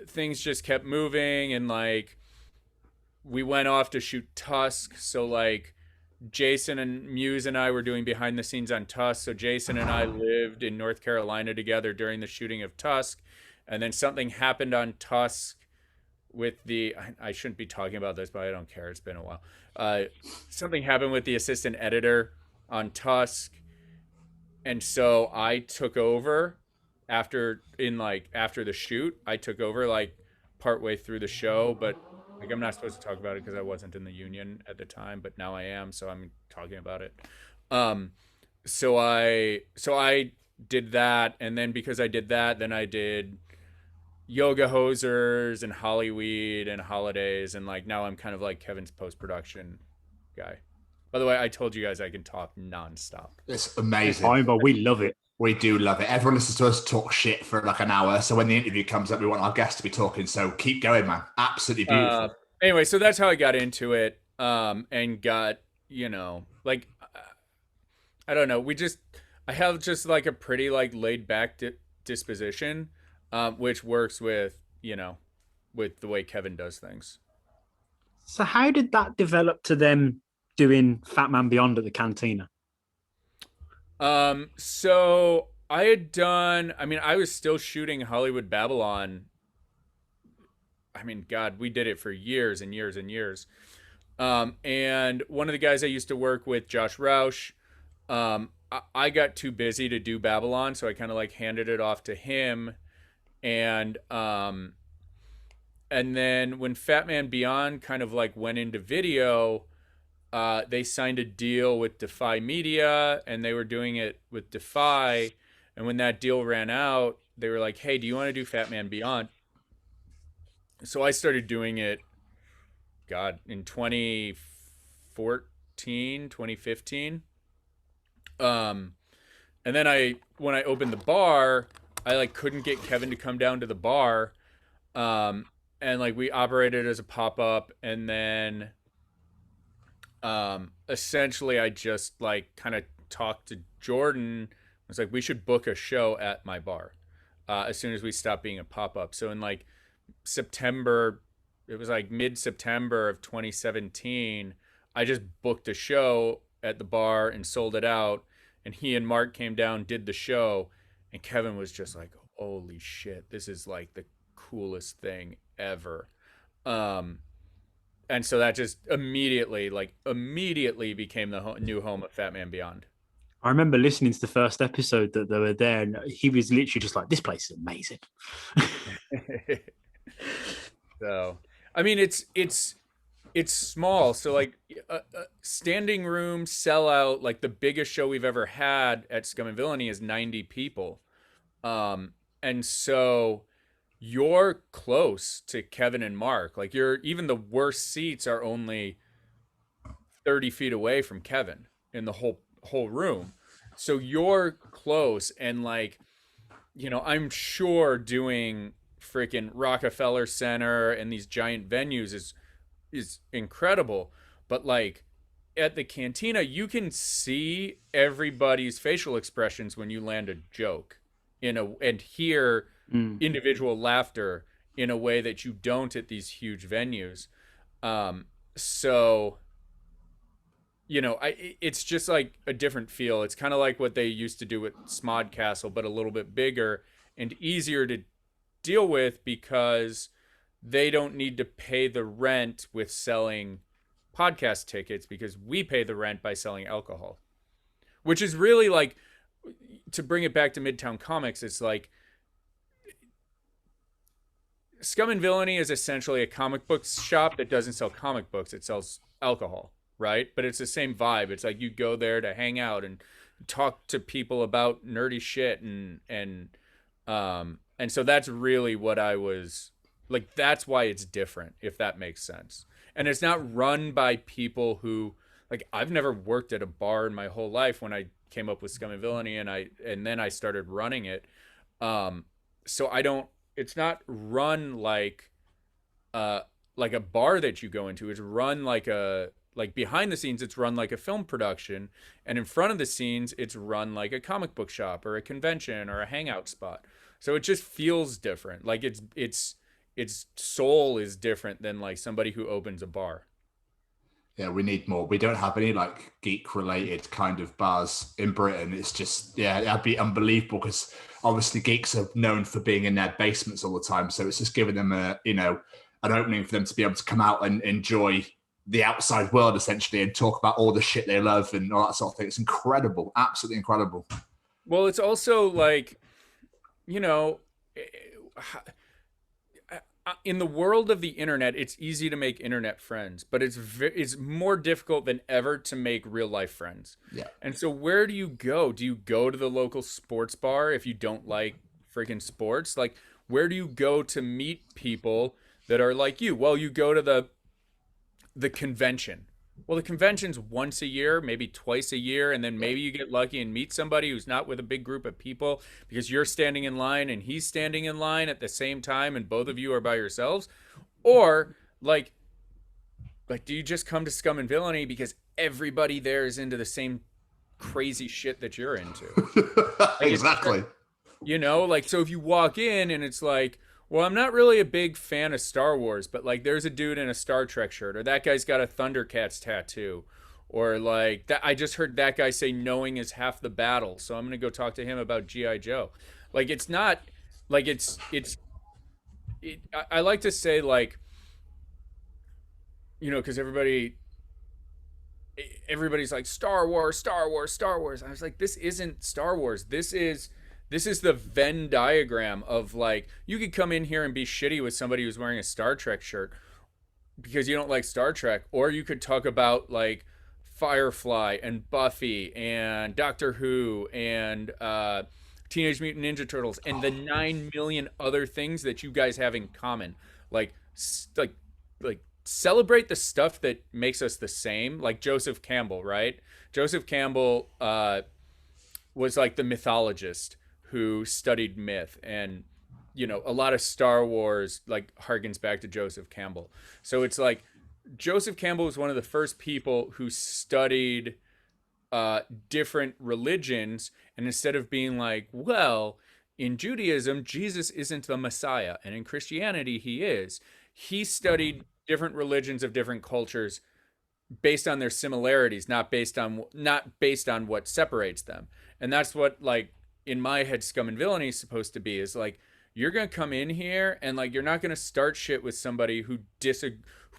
[SPEAKER 3] things just kept moving, and like we went off to shoot Tusk. So like Jason and Mewes and I were doing behind the scenes on Tusk. So Jason and I lived in North Carolina together during the shooting of Tusk. And then something happened on Tusk with I shouldn't be talking about this, but I don't care. It's been a while. Something happened with the assistant editor on Tusk. And so I took over after the shoot. I took over like partway through the show, but like I'm not supposed to talk about it because I wasn't in the union at the time, but now I am, so I'm talking about it. So I did that, and then because I did that, then I did Yoga Hosers and Hollyweed and Holidays, and like now I'm kind of like Kevin's post-production guy. By the way, I told you guys I can talk nonstop.
[SPEAKER 1] It's amazing.
[SPEAKER 2] Fine, but we love it.
[SPEAKER 1] We do love it. Everyone listens to us talk shit for like an hour. So when the interview comes up, we want our guests to be talking. So keep going, man. Absolutely beautiful.
[SPEAKER 3] Anyway, so that's how I got into it, and got, like, I don't know. I have just like a pretty like laid back disposition, which works with, with the way Kevin does things.
[SPEAKER 2] So how did that develop to them doing Fatman Beyond at the Cantina?
[SPEAKER 3] So I was still shooting Hollywood Babylon. I mean, God, we did it for years and years and years. And one of the guys I used to work with, Josh Roush, I got too busy to do Babylon, so I kind of like handed it off to him. And then when Fatman Beyond kind of like went into video, they signed a deal with Defy Media, and they were doing it with Defy. And when that deal ran out, they were like, hey, do you want to do Fatman Beyond? So I started doing it, God, in 2014, 2015. And then when I opened the bar, I like couldn't get Kevin to come down to the bar. And like we operated as a pop-up, and then essentially I just like kind of talked to Jordan. I was like, we should book a show at my bar as soon as we stop being a pop-up. So in like September, it was like mid-September of 2017, I just booked a show at the bar and sold it out, and he and Mark came down, did the show, and Kevin was just like, holy shit, this is like the coolest thing ever. And so that just immediately became the new home of Fatman Beyond.
[SPEAKER 2] I remember listening to the first episode that they were there, and he was literally just like, this place is amazing.
[SPEAKER 3] So, I mean, it's small. So like standing room sellout, like the biggest show we've ever had at Scum and Villainy is 90 people. And so you're close to Kevin and Mark. Like even the worst seats are only 30 feet away from Kevin in the whole room. So you're close, and like, I'm sure doing freaking Rockefeller Center and these giant venues is incredible, but like at the Cantina, you can see everybody's facial expressions when you land a joke and hear individual laughter in a way that you don't at these huge venues. So it's just like a different feel. It's kind of like what they used to do with Smod Castle, but a little bit bigger and easier to deal with because they don't need to pay the rent with selling podcast tickets, because we pay the rent by selling alcohol, which is really like, to bring it back to Midtown Comics, it's like Scum and Villainy is essentially a comic book shop that doesn't sell comic books, it sells alcohol, right? But it's the same vibe. It's like you go there to hang out and talk to people about nerdy shit, and so that's really what I was like. That's why it's different, if that makes sense. And it's not run by people who, like, I've never worked at a bar in my whole life when I came up with Scum and Villainy, and then I started running it. So it's not run like a bar that you go into. It's run like behind the scenes, it's run like a film production, and in front of the scenes, it's run like a comic book shop or a convention or a hangout spot. So it just feels different. Like its soul is different than like somebody who opens a bar.
[SPEAKER 1] Yeah, we need more. We don't have any like geek related kind of bars in Britain. It's just, yeah, that'd be unbelievable, because obviously geeks are known for being in their basements all the time. So it's just giving them an opening for them to be able to come out and enjoy the outside world essentially, and talk about all the shit they love and all that sort of thing. It's incredible. Absolutely incredible.
[SPEAKER 3] Well, it's also like, in the world of the internet, it's easy to make internet friends, but it's more difficult than ever to make real life friends.
[SPEAKER 1] Yeah.
[SPEAKER 3] And so where do you go? Do you go to the local sports bar if you don't like freaking sports? Like, where do you go to meet people that are like you? Well, you go to the convention, Well, the convention's once a year, maybe twice a year, and then maybe you get lucky and meet somebody who's not with a big group of people because you're standing in line and he's standing in line at the same time and both of you are by yourselves. Or like do you just come to Scum and Villainy because everybody there is into the same crazy shit that you're into? Like
[SPEAKER 1] Exactly.
[SPEAKER 3] you know, like, so if you walk in and it's like, well, I'm not really a big fan of Star Wars, but like there's a dude in a Star Trek shirt, or that guy's got a Thundercats tattoo, or like that I just heard that guy say knowing is half the battle, so I'm gonna go talk to him about G.I. Joe. Like it's not like I like to say, like, you know, because everybody's like Star Wars, Star Wars, Star Wars. I was like, this isn't Star Wars. This is the Venn diagram of, like, you could come in here and be shitty with somebody who's wearing a Star Trek shirt because you don't like Star Trek, or you could talk about like Firefly and Buffy and Doctor Who and Teenage Mutant Ninja Turtles and the 9 million other things that you guys have in common. Like, like celebrate the stuff that makes us the same. Like Joseph Campbell, right? Joseph Campbell was like the mythologist who studied myth, and you know, a lot of Star Wars like harkens back to Joseph Campbell. So it's like Joseph Campbell was one of the first people who studied different religions, and instead of being like, well, in Judaism Jesus isn't the Messiah and in Christianity he is, he studied different religions of different cultures based on their similarities, not based on what separates them. And that's what, like, in my head, Scum and Villainy is supposed to be, is like, you're gonna come in here and like you're not gonna start shit with somebody who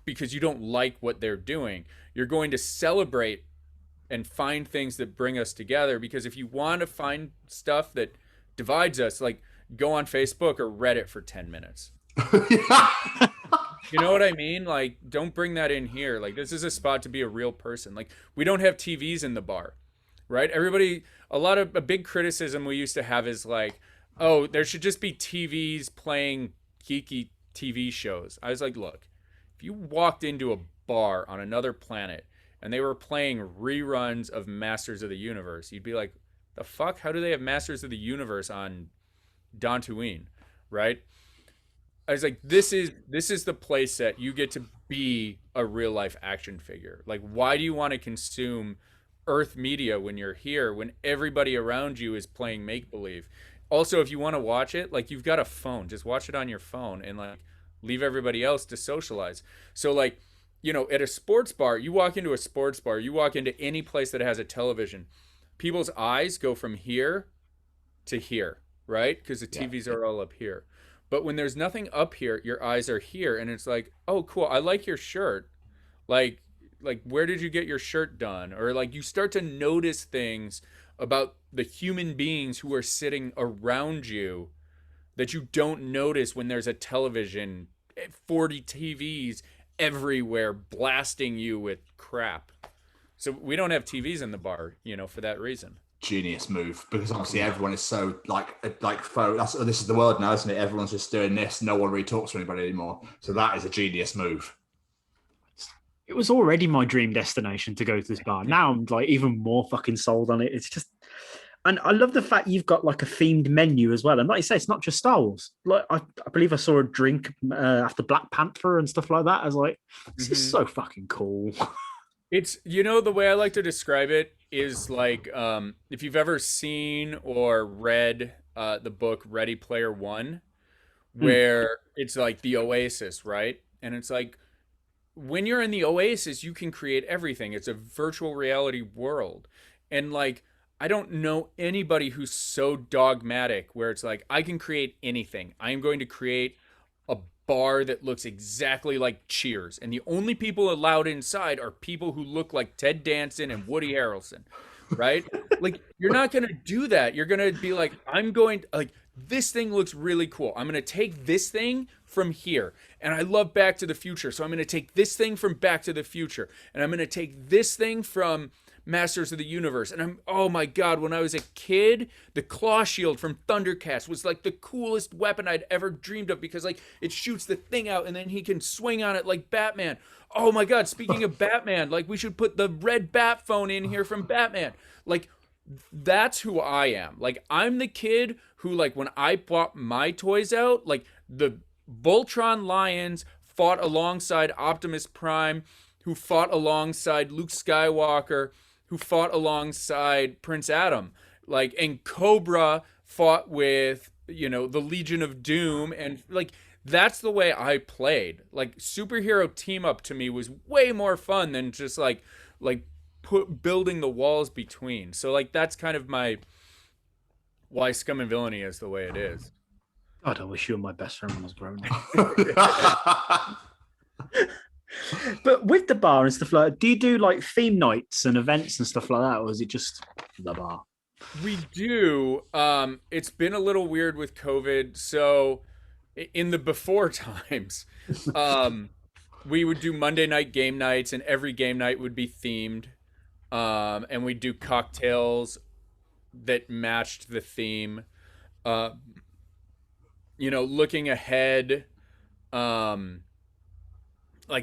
[SPEAKER 3] because you don't like what they're doing. You're going to celebrate and find things that bring us together, because if you want to find stuff that divides us, like, go on Facebook or Reddit for 10 minutes. You know what I mean? Like, don't bring that in here. Like, this is a spot to be a real person. Like, we don't have TVs in the bar, right? A big criticism we used to have is like, oh, there should just be TVs playing geeky TV shows. I was like, look, if you walked into a bar on another planet and they were playing reruns of Masters of the Universe, you'd be like, the fuck? How do they have Masters of the Universe on Dantooine, right? I was like, this is the place that you get to be a real life action figure. Like, why do you want to consume Earth media when you're here, when everybody around you is playing make believe? Also, if you want to watch it, like, you've got a phone, just watch it on your phone and like leave everybody else to socialize. So like, you know, at a sports bar, you walk into a sports bar, you walk into any place that has a television, people's eyes go from here to here, right? Because the TVs are all up here. But when there's nothing up here, your eyes are here, and it's like, oh, cool, I like your shirt. Like where did you get your shirt done? Or like, you start to notice things about the human beings who are sitting around you that you don't notice when there's a television, 40 TVs everywhere blasting you with crap. So we don't have TVs in the bar, you know, for that reason.
[SPEAKER 1] Genius move, because obviously everyone is so like this is the world now, isn't it? Everyone's just doing this. No one really talks to anybody anymore. So that is a genius move.
[SPEAKER 2] It was already my dream destination to go to this bar. Now I'm like even more fucking sold on it. It's just, and I love the fact you've got like a themed menu as well. And like you say, it's not just Star Wars. Like I believe I saw a drink after Black Panther and stuff like that. I was like, this is so fucking cool.
[SPEAKER 3] It's, you know, the way I like to describe it is like, if you've ever seen or read the book Ready Player One, where it's like the Oasis, right? And it's like, when you're in the Oasis, you can create everything. It's a virtual reality world. And like, I don't know anybody who's so dogmatic where it's like, I can create anything. I am going to create a bar that looks exactly like Cheers, and the only people allowed inside are people who look like Ted Danson and Woody Harrelson, right? Like, you're not gonna do that. You're gonna be like, this thing looks really cool. I'm gonna take this thing from here, and I love Back to the Future, so I'm gonna take this thing from Back to the Future, and I'm gonna take this thing from Masters of the Universe. And oh my God, when I was a kid, the claw shield from Thundercats was like the coolest weapon I'd ever dreamed of, because like it shoots the thing out and then he can swing on it like Batman. Oh my God, speaking of Batman, like we should put the red bat phone in here from Batman. Like, that's who I am. Like, I'm the kid who, like, when I bought my toys out, like the Voltron Lions fought alongside Optimus Prime, who fought alongside Luke Skywalker, who fought alongside Prince Adam. Like, and Cobra fought with, you know, the Legion of Doom. And, like, that's the way I played. Like, superhero team up to me was way more fun than just, like building the walls between. So, like, that's kind of why Scum and Villainy is the way it is.
[SPEAKER 2] God, I wish you were my best friend when I was growing up. But with the bar and stuff like that, do you do like theme nights and events and stuff like that, or is it just the bar?
[SPEAKER 3] We do. It's been a little weird with COVID. So in the before times, we would do Monday night game nights, and every game night would be themed. And we'd do cocktails that matched the theme. You know, looking ahead, like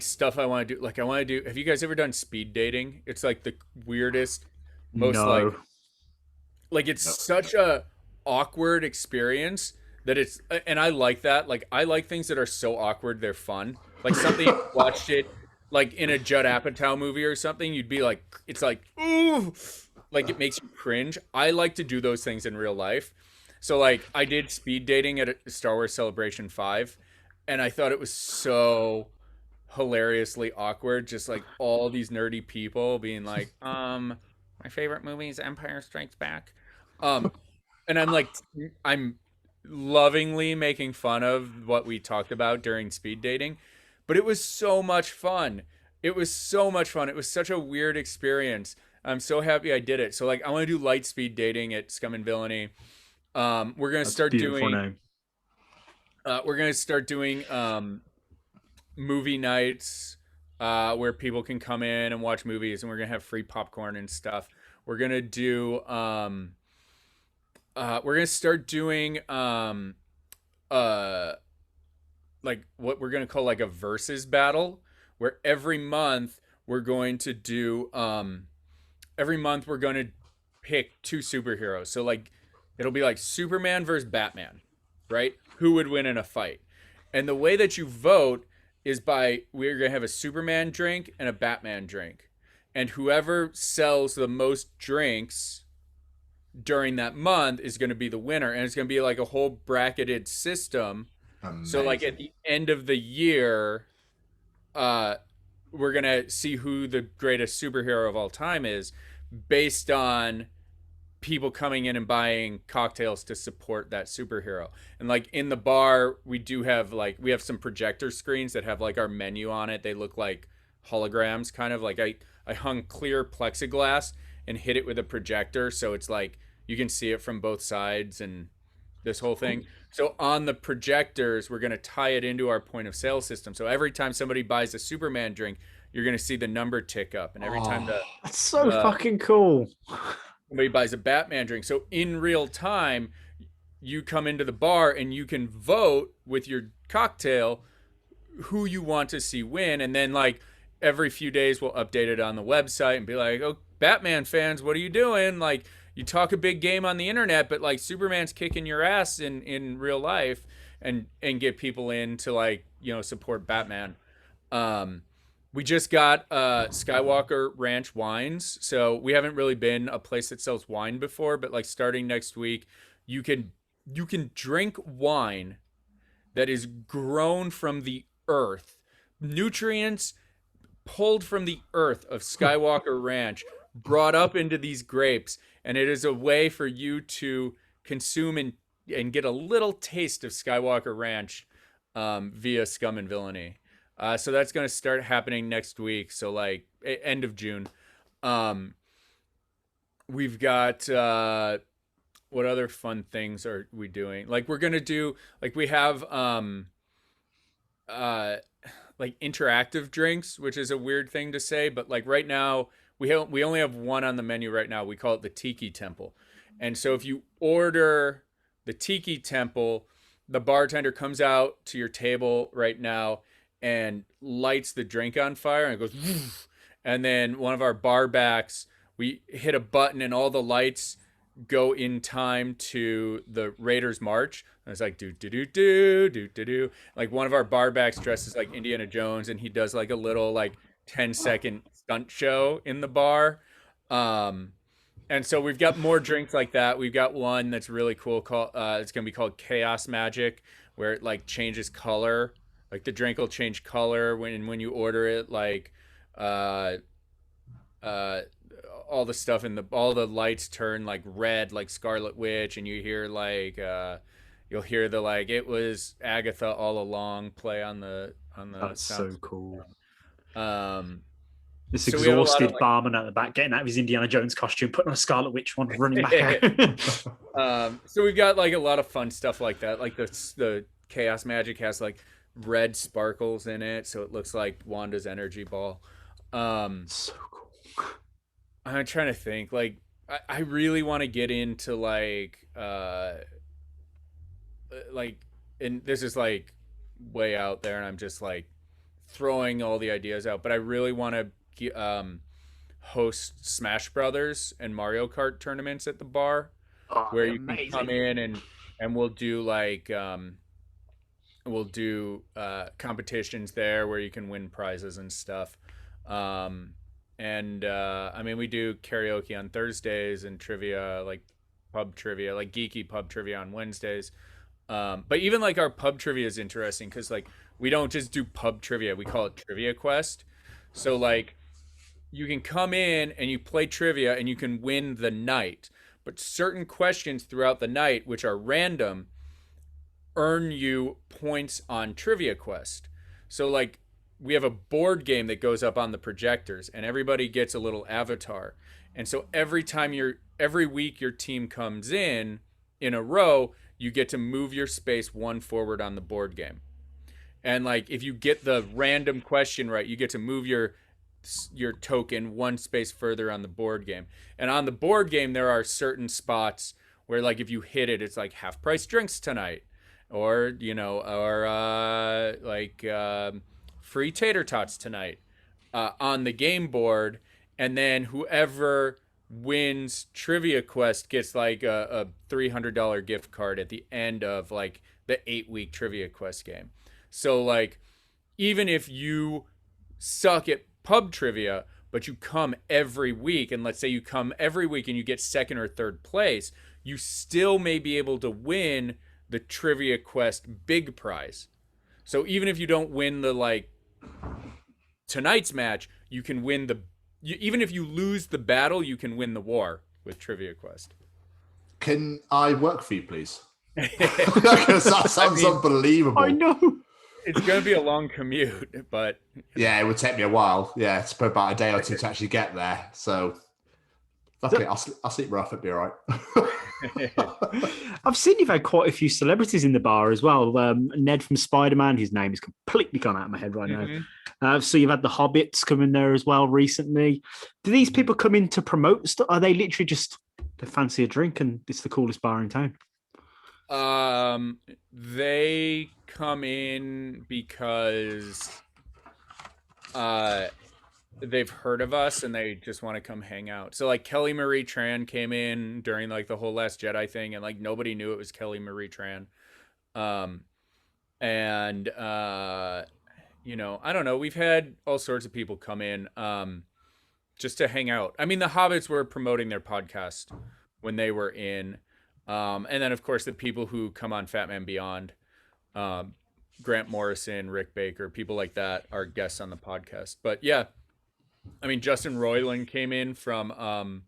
[SPEAKER 3] stuff I want to do. Like, I want to do. Have you guys ever done speed dating? It's like the weirdest, most
[SPEAKER 2] No.
[SPEAKER 3] like it's such a awkward experience that it's, and I like that. Like, I like things that are so awkward they're fun. Like something you watched it like in a Judd Apatow movie or something, you'd be like, it's like, ooh, like it makes you cringe. I like to do those things in real life. So like I did speed dating at a Star Wars Celebration 5, and I thought it was so hilariously awkward, just like all these nerdy people being like, my favorite movie is Empire Strikes Back. And I'm lovingly making fun of what we talked about during speed dating, but it was so much fun. It was so much fun. It was such a weird experience. I'm so happy I did it. So like I want to do light speed dating at Scum and Villainy. We're gonna start doing. We're gonna start doing movie nights where people can come in and watch movies, and we're gonna have free popcorn and stuff. We're gonna do. We're gonna start doing like what we're gonna call like a versus battle, where every month we're going to do every month we're going to pick two superheroes. So like it'll be like Superman versus Batman, right? Who would win in a fight? And the way that you vote is we're going to have a Superman drink and a Batman drink. And whoever sells the most drinks during that month is going to be the winner. And it's going to be like a whole bracketed system. Amazing. So like at the end of the year, we're going to see who the greatest superhero of all time is based on people coming in and buying cocktails to support that superhero. And like in the bar, we have some projector screens that have like our menu on it. They look like holograms, kind of like I hung clear plexiglass and hit it with a projector. So it's like you can see it from both sides and this whole thing. So on the projectors, we're going to tie it into our point of sale system. So every time somebody buys a Superman drink, you're going to see the number tick up. And every time
[SPEAKER 2] that's so fucking cool.
[SPEAKER 3] Somebody buys a Batman drink. So in real time, you come into the bar and you can vote with your cocktail who you want to see win. And then like every few days, we'll update it on the website and be like, oh, Batman fans, what are you doing? Like, you talk a big game on the internet, but like Superman's kicking your ass in real life, and get people in to like, you know, support Batman. We just got Skywalker Ranch wines. So we haven't really been a place that sells wine before, but like starting next week, you can drink wine that is grown from the earth, nutrients pulled from the earth of Skywalker Ranch, brought up into these grapes. And it is a way for you to consume and get a little taste of Skywalker Ranch via Scum and Villainy. So that's going to start happening next week. So like end of June. We've got what other fun things are we doing? Like we're going to do, like we have like interactive drinks, which is a weird thing to say, but like right now we only have one on the menu right now. We call it the Tiki Temple. And so if you order the Tiki Temple, the bartender comes out to your table right now and lights the drink on fire and it goes woof. And then one of our bar backs, we hit a button and all the lights go in time to the Raiders March. And it's like do do do do do do do. Like one of our bar backs dresses like Indiana Jones and he does like a little like 10-second stunt show in the bar. And so we've got more drinks like that. We've got one that's really cool called it's gonna be called Chaos Magic, where it like changes color. Like the drink will change color when you order it. Like uh uh all the stuff in the all the lights turn like red like Scarlet Witch, and you hear like you'll hear the like it was Agatha all along play on the
[SPEAKER 2] That's so
[SPEAKER 3] sound.
[SPEAKER 2] cool.
[SPEAKER 3] Um
[SPEAKER 2] This
[SPEAKER 3] so we have a lot
[SPEAKER 2] exhausted
[SPEAKER 3] of,
[SPEAKER 2] barman at the back, getting out of his Indiana Jones costume, putting on a Scarlet Witch one, running back out.
[SPEAKER 3] so we've got like a lot of fun stuff like that. Like the Chaos Magic has like red sparkles in it, so it looks like Wanda's energy ball.
[SPEAKER 2] So cool.
[SPEAKER 3] I'm trying to think. Like I really want to get into like and this is like way out there, and I'm just like throwing all the ideas out. But I really want to host Smash Brothers and Mario Kart tournaments at the bar, where you can come in and we'll do like competitions there where you can win prizes and stuff. I mean, we do karaoke on Thursdays and trivia, like pub trivia, like geeky pub trivia on Wednesdays. But even like our pub trivia is interesting because like we don't just do pub trivia, we call it Trivia Quest. So like you can come in and you play trivia and you can win the night, but certain questions throughout the night, which are random, earn you points on Trivia Quest. So like we have a board game that goes up on the projectors and everybody gets a little avatar. And so every week your team comes in a row, you get to move your space one forward on the board game. And like if you get the random question right, you get to move your token one space further on the board game. And on the board game there are certain spots where like if you hit it, it's like half price drinks tonight, or free tater tots tonight on the game board. And then whoever wins Trivia Quest gets like a $300 gift card at the end of like the 8-week Trivia Quest game. So like even if you suck at pub trivia but you come every week, and let's say you come every week and you get second or third place, you still may be able to win the Trivia Quest big prize. So even if you don't win the like tonight's match, you can win even if you lose the battle, you can win the war with Trivia Quest.
[SPEAKER 1] Can I work for you, please? Because that sounds unbelievable.
[SPEAKER 2] I know.
[SPEAKER 3] It's going to be a long commute, but...
[SPEAKER 1] Yeah, it would take me a while. Yeah, it's about a day or two to actually get there. So, luckily, I'll sleep rough. It'll be all right.
[SPEAKER 2] I've seen you've had quite a few celebrities in the bar as well. Ned from Spider-Man, his name is completely gone out of my head right now. So you've had the Hobbits come in there as well recently. Do these people come in to promote stuff? Are they literally just, they fancy a drink and it's the coolest bar in town?
[SPEAKER 3] They come in because they've heard of us and they just want to come hang out. So like Kelly Marie Tran came in during like the whole Last Jedi thing, and like nobody knew it was Kelly Marie Tran. I don't know. We've had all sorts of people come in just to hang out. I mean, the Hobbits were promoting their podcast when they were in. And then, of course, the people who come on Fatman Beyond, Grant Morrison, Rick Baker, people like that are guests on the podcast. But yeah, I mean, Justin Roiland came in from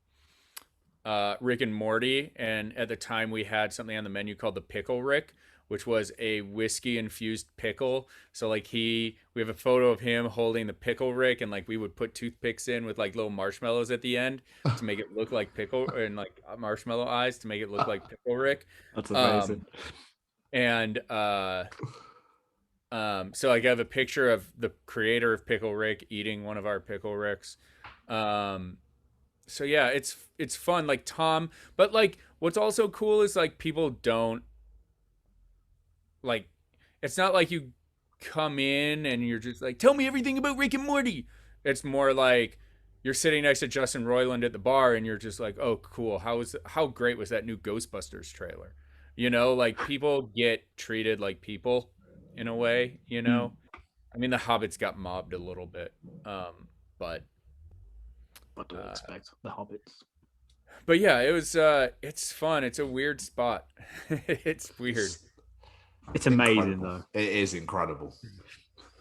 [SPEAKER 3] Rick and Morty. And at the time we had something on the menu called the Pickle Rick, which was a whiskey infused pickle. So like we have a photo of him holding the Pickle Rick, and like we would put toothpicks in with like little marshmallows at the end to make it look like pickle, and like marshmallow eyes to make it look like Pickle Rick.
[SPEAKER 2] That's amazing.
[SPEAKER 3] So like I have a picture of the creator of Pickle Rick eating one of our Pickle Ricks. So yeah, it's fun. Like Tom, but like what's also cool is like people don't like. It's not like you come in and you're just like, tell me everything about Rick and Morty. It's more like you're sitting next to Justin Roiland at the bar and you're just like, oh, cool. How great was that new Ghostbusters trailer? You know, like people get treated like people in a way. You know, I mean, the Hobbits got mobbed a little bit, but
[SPEAKER 2] What do I expect? The Hobbits.
[SPEAKER 3] but yeah, it's fun. It's a weird spot. It's weird.
[SPEAKER 2] It's amazing
[SPEAKER 1] Incredible.
[SPEAKER 2] though.
[SPEAKER 1] It is incredible.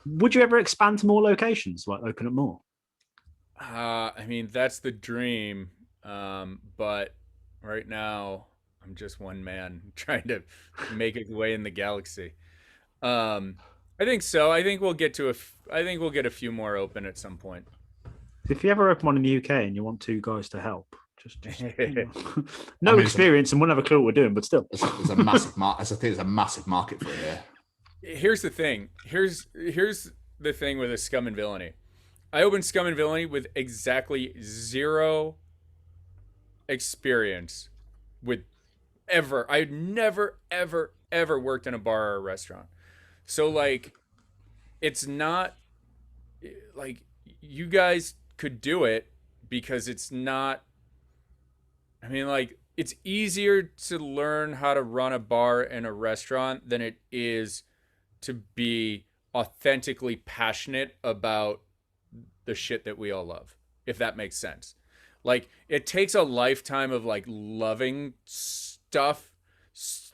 [SPEAKER 2] Would you ever expand to more locations, like open up more?
[SPEAKER 3] I mean, that's the dream. But right now, I'm just one man trying to make his way in the galaxy. I think so. I think we'll get a few more open at some point.
[SPEAKER 2] If you ever open one in the UK and you want two guys to help, just no
[SPEAKER 1] I mean,
[SPEAKER 2] experience and wouldn't have a clue what we're doing, but still,
[SPEAKER 1] there's a massive market. I think there's a massive market for it here.
[SPEAKER 3] Here's the thing. Here's the thing with a Scum and Villainy. I opened Scum and Villainy with exactly zero experience with ever. I'd never, ever worked in a bar or a restaurant. So like, it's not like you guys could do it because it's not. I mean, like, it's easier to learn how to run a bar and a restaurant than it is to be authentically passionate about the shit that we all love, if that makes sense. Like, it takes a lifetime of like loving stuff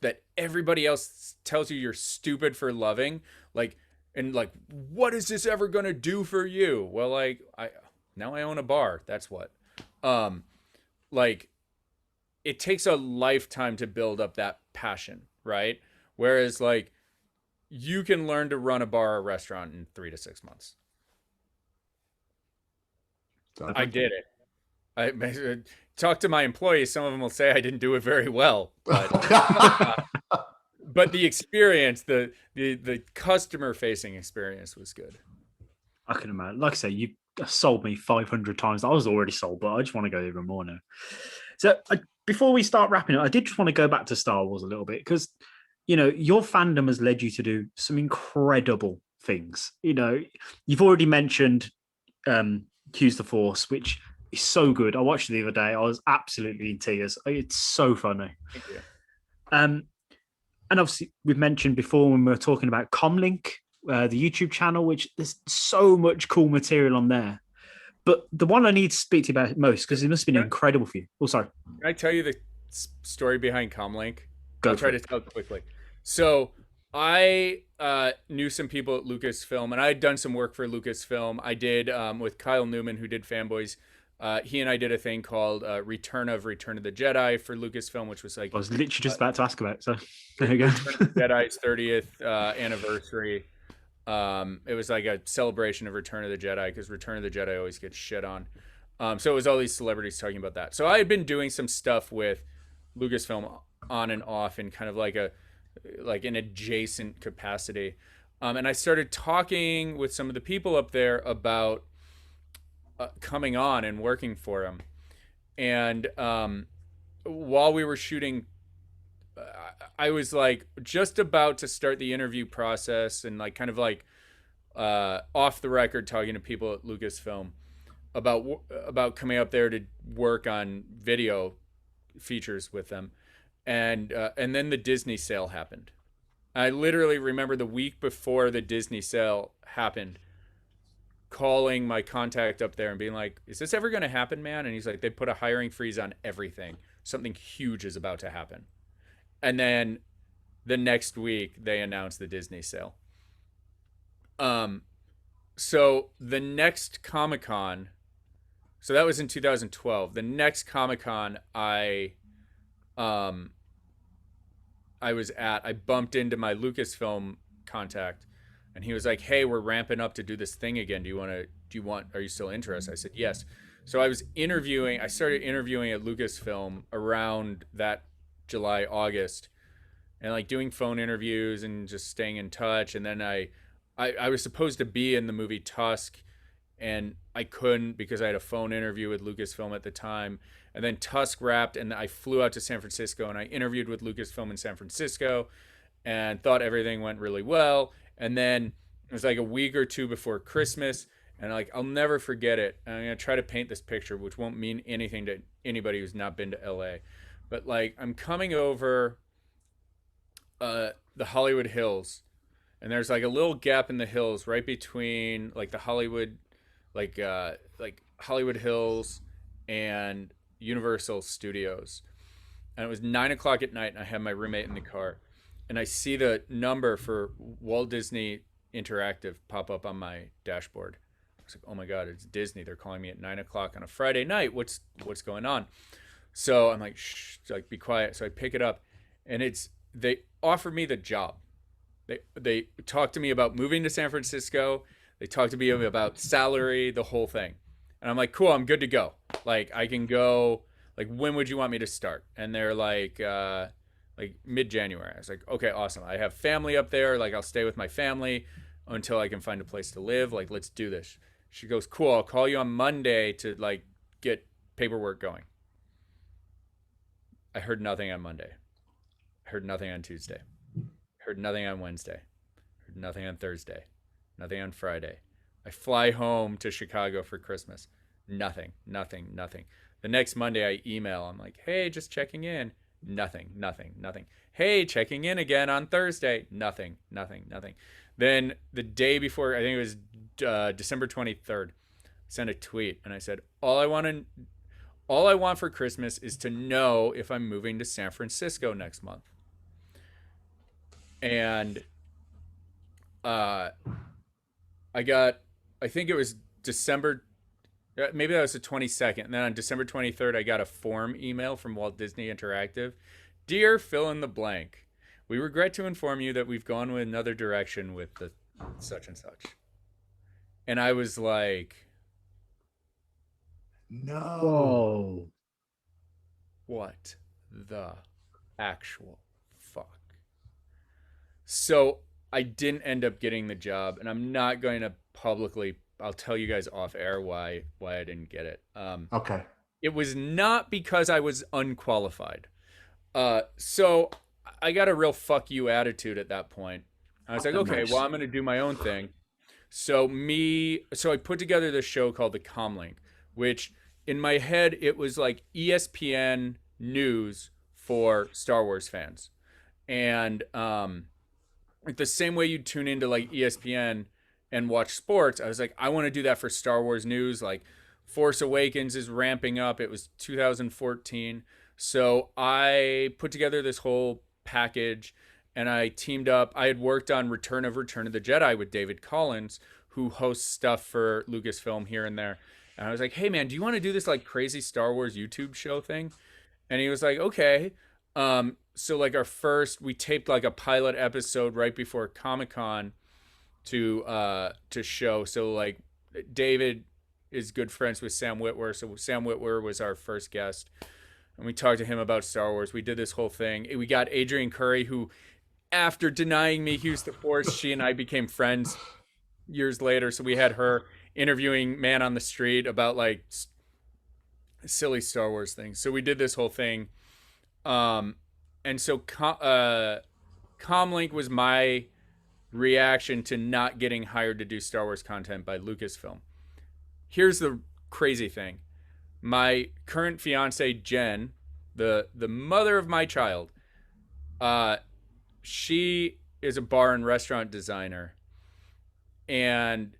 [SPEAKER 3] that everybody else tells you you're stupid for loving. Like, and like, what is this ever gonna do for you? Well, like, now I own a bar. That's what. Like, it takes a lifetime to build up that passion, right? Whereas like you can learn to run a bar or restaurant in 3 to 6 months. I did it. I talk to my employees. Some of them will say I didn't do it very well, but the experience, the customer facing experience was good.
[SPEAKER 2] I can imagine. Like I say, you sold me 500 times. I was already sold, but I just want to go even more now. So before we start wrapping up, I did just want to go back to Star Wars a little bit because, you know, your fandom has led you to do some incredible things. You know, you've already mentioned Hughes The Force, which is so good. I watched it the other day. I was absolutely in tears. It's so funny.
[SPEAKER 3] Thank you.
[SPEAKER 2] And obviously, we've mentioned before when we were talking about Comlink, the YouTube channel, which there's so much cool material on there. But the one I need to speak to you about most, because it must have been incredible for you. Oh, sorry.
[SPEAKER 3] Can I tell you the story behind Comlink?
[SPEAKER 2] I'll
[SPEAKER 3] try to tell it quickly. So I knew some people at Lucasfilm, and I had done some work for Lucasfilm. I did with Kyle Newman, who did Fanboys. He and I did a thing called Return of the Jedi for Lucasfilm, which was like...
[SPEAKER 2] I was literally just about to ask about it, so there you go.
[SPEAKER 3] Return of the Jedi's 30th anniversary. It was like a celebration of Return of the Jedi because Return of the Jedi always gets shit on. So it was all these celebrities talking about that. So I had been doing some stuff with Lucasfilm on and off in kind of like an adjacent capacity. And I started talking with some of the people up there about coming on and working for them. And while we were shooting, I was like just about to start the interview process and like kind of like off the record talking to people at Lucasfilm about coming up there to work on video features with them. And then the Disney sale happened. I literally remember the week before the Disney sale happened, calling my contact up there and being like, is this ever going to happen, man? And he's like, they put a hiring freeze on everything. Something huge is about to happen. And then the next week they announced the Disney sale. So the next Comic-Con, so that was in 2012. The next Comic-Con I was at, I bumped into my Lucasfilm contact and he was like, hey, we're ramping up to do this thing again. Are you still interested? I said, yes. So I started interviewing at Lucasfilm around that July, August, and like doing phone interviews and just staying in touch. And then I was supposed to be in the movie Tusk, and I couldn't because I had a phone interview with Lucasfilm at the time. And then Tusk wrapped, and I flew out to San Francisco, and I interviewed with Lucasfilm in San Francisco, and thought everything went really well. And then it was like a week or two before Christmas, and like I'll never forget it. And I'm gonna try to paint this picture, which won't mean anything to anybody who's not been to LA, but like I'm coming over the Hollywood Hills, and there's like a little gap in the hills right between like the Hollywood, like Hollywood Hills and Universal Studios. And it was 9 o'clock at night, and I had my roommate in the car, and I see the number for Walt Disney Interactive pop up on my dashboard. I was like, oh my God, it's Disney. They're calling me at 9 o'clock on a Friday night. What's going on? So I'm like, shh, like be quiet. So I pick it up, and they offered me the job. They talked to me about moving to San Francisco. They talked to me about salary, the whole thing. And I'm like, cool, I'm good to go. Like I can go, like when would you want me to start? And they're like mid-January. I was like, okay, awesome. I have family up there. Like I'll stay with my family until I can find a place to live. Like, let's do this. She goes, cool, I'll call you on Monday to like get paperwork going. I heard nothing on Monday. I heard nothing on Tuesday. I heard nothing on Wednesday. I heard nothing on Thursday. Nothing on Friday. I fly home to Chicago for Christmas. Nothing. The next Monday I email. I'm like, hey, just checking in. Nothing. Hey, checking in again on Thursday. Nothing. Then the day before, I think it was December 23rd, I sent a tweet and I said, all I want for Christmas is to know if I'm moving to San Francisco next month. And I think it was December, maybe that was the 22nd. And then on December 23rd, I got a form email from Walt Disney Interactive. Dear fill in the blank, we regret to inform you that we've gone with another direction with the such and such. And I was like,
[SPEAKER 1] no.
[SPEAKER 2] Whoa.
[SPEAKER 3] What the actual fuck? So I didn't end up getting the job, and I'm not going to publicly, I'll tell you guys off air why I didn't get it.
[SPEAKER 1] Okay.
[SPEAKER 3] It was not because I was unqualified. So I got a real fuck you attitude at that point. I was like, okay, well, I'm going to do my own thing. So I put together this show called The Comlink, which in my head, it was like ESPN news for Star Wars fans. And like the same way you tune into like ESPN and watch sports, I was like, I want to do that for Star Wars news. Like Force Awakens is ramping up. It was 2014. So I put together this whole package, and I teamed up. I had worked on Return of the Jedi with David Collins, who hosts stuff for Lucasfilm here and there. And I was like, hey man, do you want to do this like crazy Star Wars YouTube show thing? And he was like, okay. So like we taped like a pilot episode right before Comic-Con to show. So like David is good friends with Sam Witwer. So Sam Witwer was our first guest, and we talked to him about Star Wars. We did this whole thing. We got Adrian Curry, who after denying me Hughes the Force, she and I became friends years later. So we had her interviewing man on the street about like silly Star Wars things. So we did this whole thing. And so Comlink was my reaction to not getting hired to do Star Wars content by Lucasfilm. Here's the crazy thing. My current fiance, Jen, the mother of my child, she is a bar and restaurant designer. And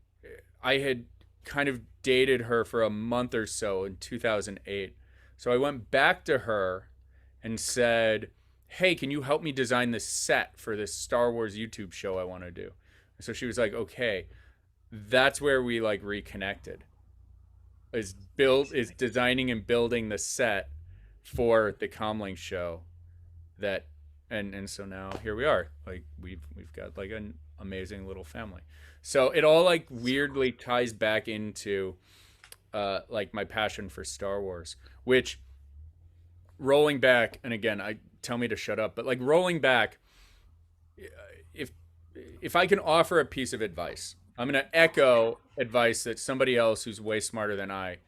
[SPEAKER 3] I had kind of dated her for a month or so in 2008. So I went back to her and said, hey, can you help me design this set for this Star Wars YouTube show I want to do? So she was like, okay. That's where we like reconnected. Is designing and building the set for the Comlink show. That and so now here we are. Like we've got like an amazing little family. So it all like weirdly ties back into like my passion for Star Wars, which rolling back, and again, tell me to shut up, but like rolling back, if I can offer a piece of advice I'm going to echo advice that somebody else who's way smarter than I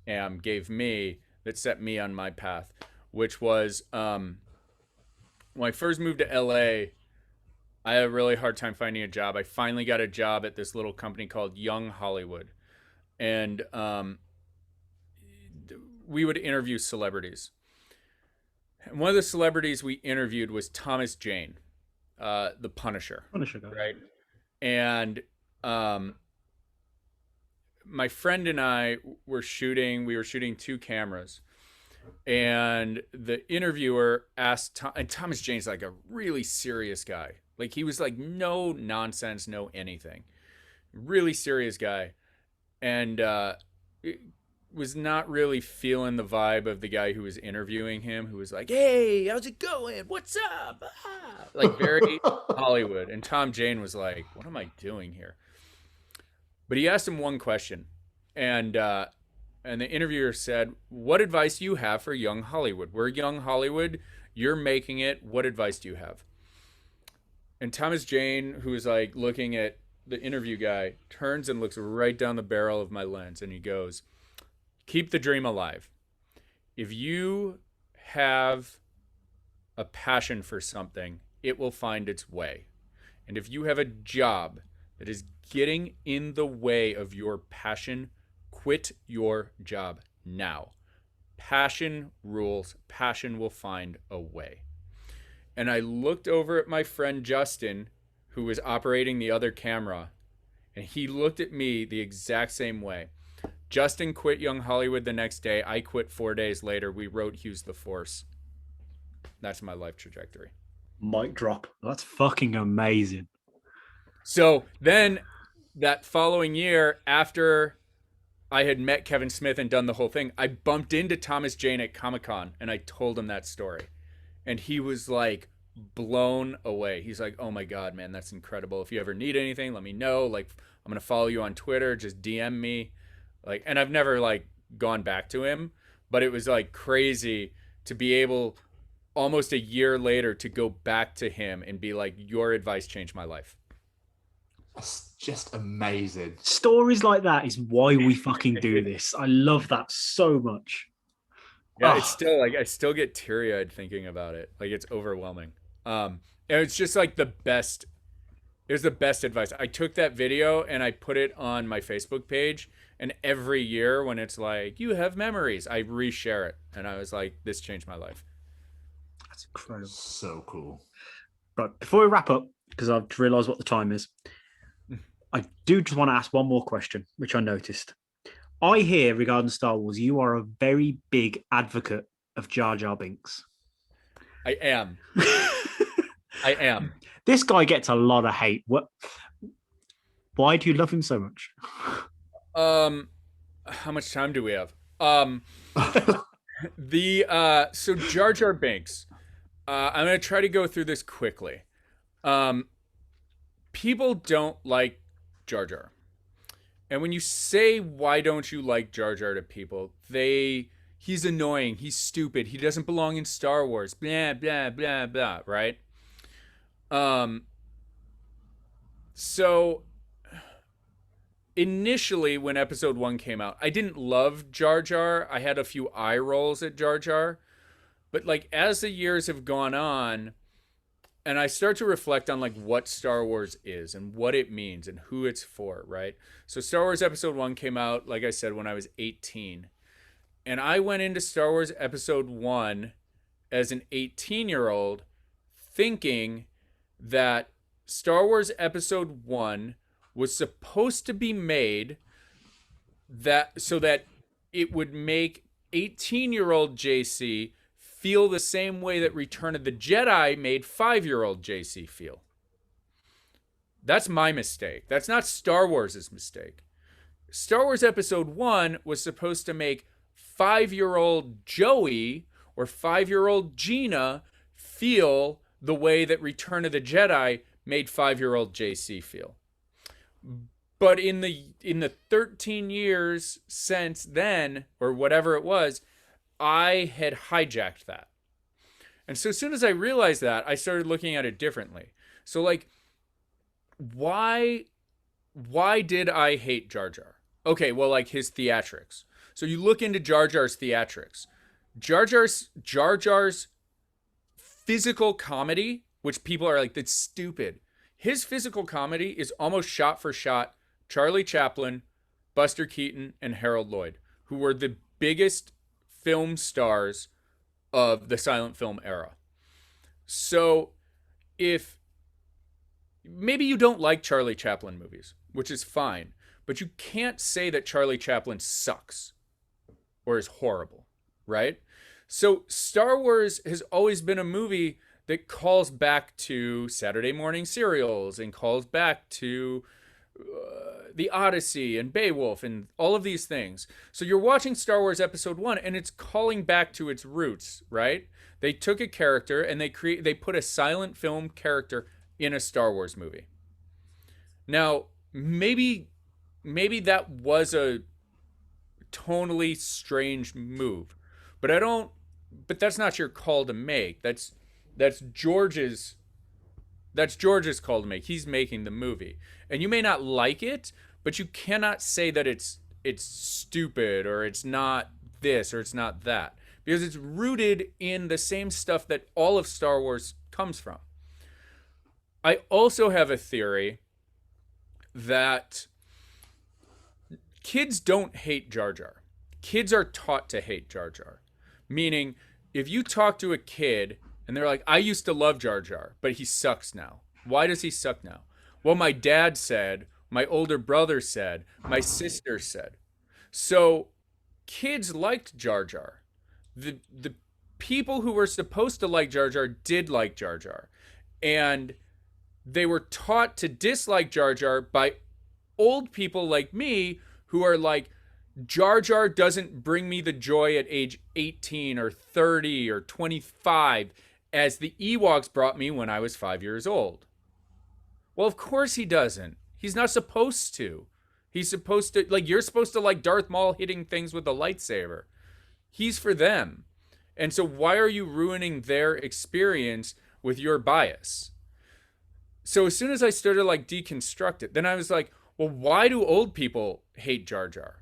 [SPEAKER 3] am gave me that set me on my path, which was when I first moved to LA, I had a really hard time finding a job. I finally got a job at this little company called Young Hollywood. And we would interview celebrities. And one of the celebrities we interviewed was Thomas Jane, the Punisher.
[SPEAKER 2] Punisher guy.
[SPEAKER 3] Right. And my friend and I were shooting 2 cameras. And the interviewer asked, and Thomas Jane's like a really serious guy. Like he was like no nonsense, no anything. Really serious guy. And was not really feeling the vibe of the guy who was interviewing him, who was like, "Hey, how's it going? What's up?" Ah. Like very Hollywood. And Tom Jane was like, "What am I doing here?" But he asked him one question, and the interviewer said, "What advice do you have for Young Hollywood? We're Young Hollywood. You're making it. What advice do you have?" And Thomas Jane, who was like looking at the interview guy, turns and looks right down the barrel of my lens, and he goes, "Keep the dream alive. If you have a passion for something, it will find its way. And if you have a job that is getting in the way of your passion, quit your job now. Passion rules. Passion will find a way." And I looked over at my friend Justin, who was operating the other camera, and he looked at me the exact same way. Justin quit Young Hollywood the next day. I quit 4 days later. We wrote Hughes The Force. That's my life trajectory.
[SPEAKER 2] Mic drop. That's fucking amazing.
[SPEAKER 3] So then that following year, after I had met Kevin Smith and done the whole thing, I bumped into Thomas Jane at Comic-Con, and I told him that story. And he was like blown away. He's like, "Oh my God, man, that's incredible. If you ever need anything, let me know. Like, I'm going to follow you on Twitter. Just DM me." Like, and I've never like gone back to him, but it was like crazy to be able almost a year later to go back to him and be like, "Your advice changed my life."
[SPEAKER 1] That's just amazing.
[SPEAKER 2] Stories like that is why we fucking do this. I love that so much.
[SPEAKER 3] Yeah, it's still like I still get teary-eyed thinking about it. Like it's overwhelming. And it's just like the best. It was the best advice. I took that video and I put it on my Facebook page, and every year when it's like, "You have memories," I reshare it, and I was like, "This changed my life."
[SPEAKER 2] That's incredible.
[SPEAKER 1] So cool.
[SPEAKER 2] Right, before we wrap up, because I've realised what the time is, I do just want to ask one more question, which I noticed. I hear regarding Star Wars, you are a very big advocate of Jar Jar Binks.
[SPEAKER 3] I am. I am.
[SPEAKER 2] This guy gets a lot of hate. Why do you love him so much?
[SPEAKER 3] How much time do we have? So Jar Jar Binks. I'm gonna try to go through this quickly. People don't like Jar Jar. And when you say, "Why don't you like Jar Jar?" to people, he's annoying, he's stupid, he doesn't belong in Star Wars, blah, blah, blah, blah, right? So initially when episode 1 came out, I didn't love Jar Jar. I had a few eye rolls at Jar Jar. But like as the years have gone on, and I start to reflect on like what Star Wars is and what it means and who it's for, right? So Star Wars Episode 1 came out, like I said, when I was 18. And I went into Star Wars Episode 1 as an 18-year-old thinking that Star Wars Episode 1 was supposed to be made so that it would make 18-year-old JC feel the same way that Return of the Jedi made 5-year-old JC feel. That's my mistake. That's not Star Wars' mistake. Star Wars Episode 1 was supposed to make 5-year-old Joey or 5-year-old Gina feel the way that Return of the Jedi made 5-year-old JC feel. But in the 13 years since then, or whatever it was, I had hijacked that. And so as soon as I realized that, I started looking at it differently. So like, why why did I hate Jar Jar? Okay, well, like his theatrics. So you look into Jar Jar's theatrics. Jar Jar's physical comedy, which people are like, that's stupid. His physical comedy is almost shot for shot Charlie Chaplin, Buster Keaton, and Harold Lloyd, who were the biggest film stars of the silent film era. So if maybe you don't like Charlie Chaplin movies, which is fine, but you can't say that Charlie Chaplin sucks or is horrible, right? So Star Wars has always been a movie that calls back to Saturday morning serials and calls back to the Odyssey and Beowulf and all of these things. So you're watching Star Wars Episode 1 and it's calling back to its roots, right? They took a character and they put a silent film character in a Star Wars movie. Now, maybe that was a tonally strange move, but that's not your call to make. That's George's call to make. He's making the movie. And you may not like it, but you cannot say that it's stupid or it's not this or it's not that, because it's rooted in the same stuff that all of Star Wars comes from. I also have a theory that kids don't hate Jar Jar. Kids are taught to hate Jar Jar. Meaning, if you talk to a kid and they're like, I used to love Jar Jar, but he sucks now. Why does he suck now? Well, my dad said, my older brother said, my sister said. So kids liked Jar Jar. The people who were supposed to like Jar Jar did like Jar Jar. And they were taught to dislike Jar Jar by old people like me who are like, Jar Jar doesn't bring me the joy at age 18 or 30 or 25 as the Ewoks brought me when I was 5 years old. Well, of course he doesn't. He's not supposed to. He's supposed to, like, you're supposed to like Darth Maul hitting things with a lightsaber. He's for them. And so why are you ruining their experience with your bias? So as soon as I started to like deconstruct it, then I was like, well, why do old people hate Jar Jar?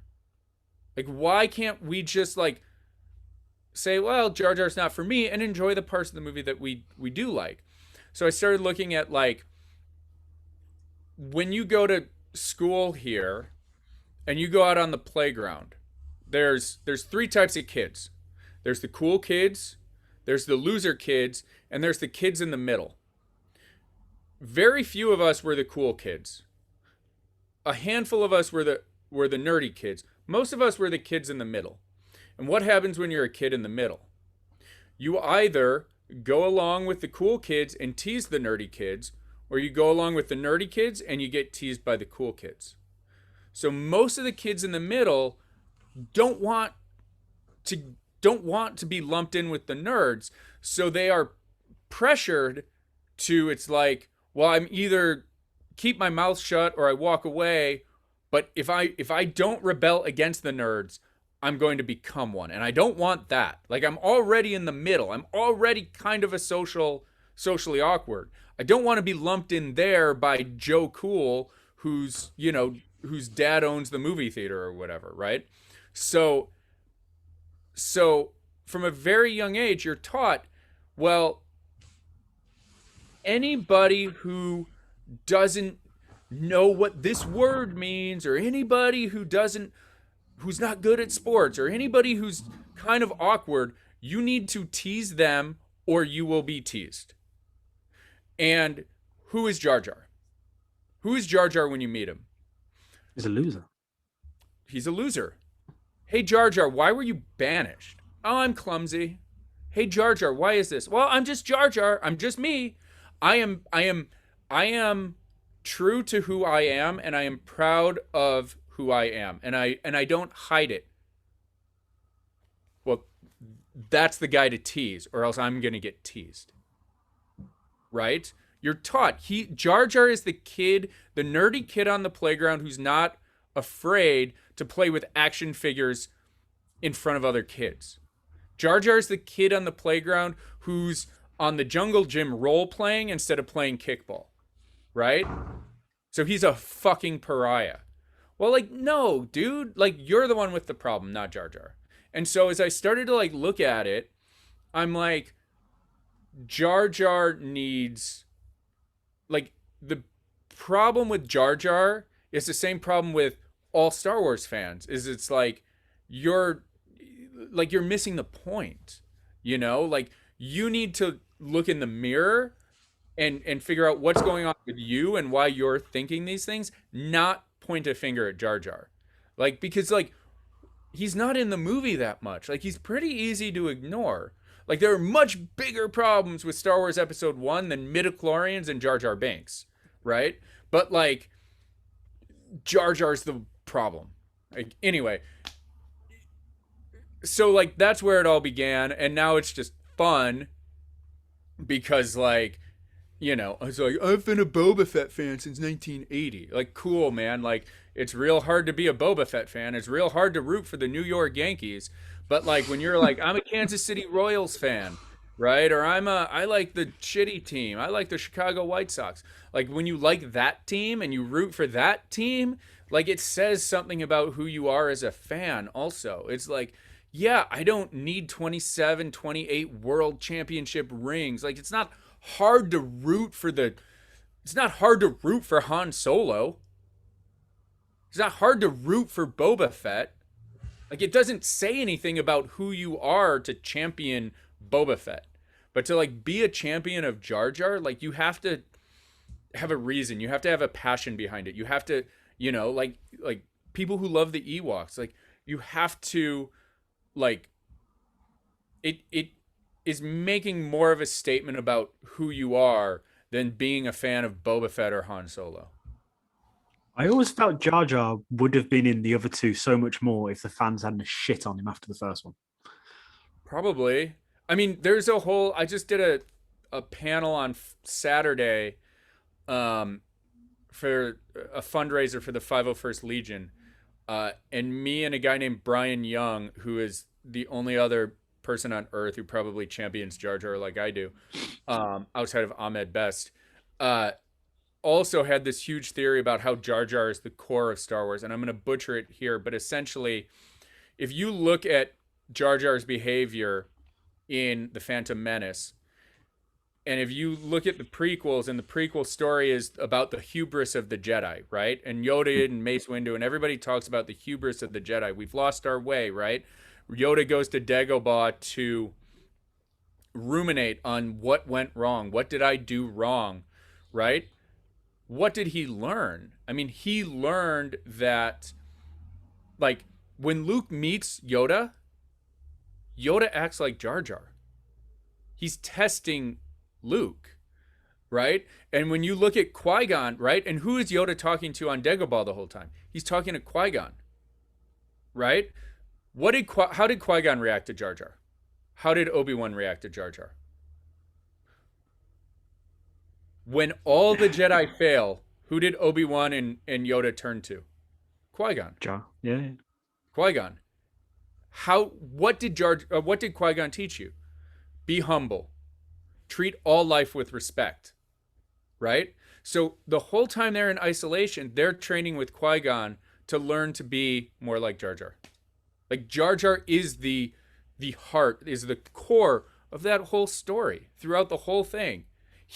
[SPEAKER 3] Like, why can't we just like say, well, Jar Jar's not for me, and enjoy the parts of the movie that we do like? So I started looking at like, when you go to school here and you go out on the playground, there's three types of kids. There's the cool kids, there's the loser kids, and there's the kids in the middle. Very few of us were the cool kids. A handful of us were the nerdy kids. Most of us were the kids in the middle. And what happens when you're a kid in the middle? You either go along with the cool kids and tease the nerdy kids, or you go along with the nerdy kids and you get teased by the cool kids. So most of the kids in the middle don't want to be lumped in with the nerds, so they are pressured to, it's like, well, I'm either keep my mouth shut or I walk away, but if I don't rebel against the nerds, I'm going to become one, and I don't want that. Like, I'm already in the middle. I'm already kind of a socially awkward. I don't want to be lumped in there by Joe Cool, whose dad owns the movie theater or whatever, right? So from a very young age, you're taught, well, anybody who doesn't know what this word means, or anybody who's not good at sports, or anybody who's kind of awkward, you need to tease them or you will be teased. And who is Jar Jar? Who is Jar Jar when you meet him?
[SPEAKER 2] He's a loser.
[SPEAKER 3] He's a loser. Hey, Jar Jar, why were you banished? Oh, I'm clumsy. Hey, Jar Jar, why is this? Well, I'm just Jar Jar. I'm just me. I am true to who I am, and I am proud of who I am, and I don't hide it. Well, that's the guy to tease, or else I'm gonna get teased. Right? You're taught. Jar Jar is the kid, the nerdy kid on the playground who's not afraid to play with action figures in front of other kids. Jar Jar is the kid on the playground who's on the jungle gym role playing instead of playing kickball. Right? So he's a fucking pariah. Well, like, no, dude, like, you're the one with the problem, not Jar Jar. And so as I started to like look at it, I'm like, Jar Jar needs, like, the problem with Jar Jar is the same problem with all Star Wars fans, is it's like you're missing the point, you know? Like, you need to look in the mirror and figure out what's going on with you and why you're thinking these things, not point a finger at Jar Jar. Like, because like he's not in the movie that much. Like, he's pretty easy to ignore. Like, there are much bigger problems with Star Wars Episode 1 than midichlorians and Jar Jar Binks, right? But like, Jar Jar's the problem. Like, anyway, so like that's where it all began, and now it's just fun because, like, you know, I was like, I've been a Boba Fett fan since 1980. Like, cool, man. Like, it's real hard to be a Boba Fett fan. It's real hard to root for the New York Yankees. But like, when you're like, I'm a Kansas City Royals fan, right? Or I like the shitty team. I like the Chicago White Sox. Like, when you like that team and you root for that team, like, it says something about who you are as a fan also. It's like, yeah, I don't need 27, 28 world championship rings. Like, it's not hard to root for Han Solo. It's not hard to root for Boba Fett. Like, it doesn't say anything about who you are to champion Boba Fett. But to like be a champion of Jar Jar, like, you have to have a reason. You have to have a passion behind it. You have to, you know, like people who love the Ewoks, like, you have to, like, it is making more of a statement about who you are than being a fan of Boba Fett or Han Solo.
[SPEAKER 2] I always felt Jar Jar would have been in the other two so much more if the fans hadn't shit on him after the first one.
[SPEAKER 3] Probably. I mean, there's a whole, I just did a panel on Saturday for a fundraiser for the 501st Legion. And me and a guy named Brian Young, who is the only other person on earth who probably champions Jar Jar like I do, outside of Ahmed Best, also had this huge theory about how Jar Jar is the core of Star Wars. And I'm going to butcher it here, but essentially, if you look at Jar Jar's behavior in The Phantom Menace, and if you look at the prequels, and the prequel story is about the hubris of the Jedi, right? And Yoda and Mace Windu, and everybody talks about the hubris of the Jedi. We've lost our way, right? Yoda goes to Dagobah to ruminate on what went wrong. What did I do wrong, right? What did he learn? I mean, he learned that, like, when Luke meets Yoda, Yoda acts like Jar Jar. He's testing Luke, right? And when you look at Qui-Gon, right? And who is Yoda talking to on Dagobah the whole time? He's talking to Qui-Gon, right? How did Qui-Gon react to Jar Jar? How did Obi-Wan react to Jar Jar? When all the Jedi fail, who did Obi-Wan and Yoda turn to? Qui-Gon.
[SPEAKER 2] Yeah.
[SPEAKER 3] Qui-Gon. What did Qui-Gon teach you? Be humble. Treat all life with respect. Right? So the whole time they're in isolation, they're training with Qui-Gon to learn to be more like Jar Jar. Like, Jar Jar is the heart, is the core of that whole story throughout the whole thing.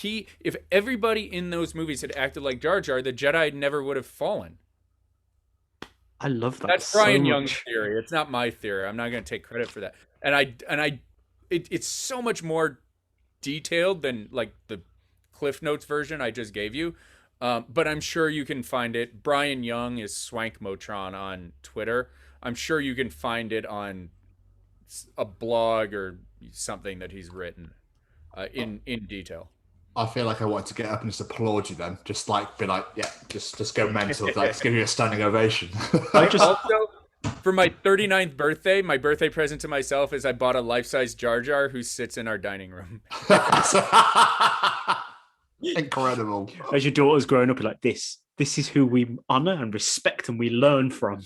[SPEAKER 3] If everybody in those movies had acted like Jar Jar, the Jedi never would have fallen.
[SPEAKER 2] I love that.
[SPEAKER 3] That's Brian Young's theory. It's not my theory. I'm not going to take credit for that. And it's so much more detailed than like the Cliff Notes version I just gave you. But I'm sure you can find it. Brian Young is Swank Motron on Twitter. I'm sure you can find it on a blog or something that he's written in detail.
[SPEAKER 1] I feel like I want to get up and just applaud you then. Just like, be like, yeah, just go mental. Like, just give you a standing ovation.
[SPEAKER 3] Also, for my 39th birthday, my birthday present to myself is I bought a life-size Jar Jar who sits in our dining room.
[SPEAKER 1] Incredible.
[SPEAKER 2] As your daughter's growing up, you're like, this is who we honor and respect and we learn from.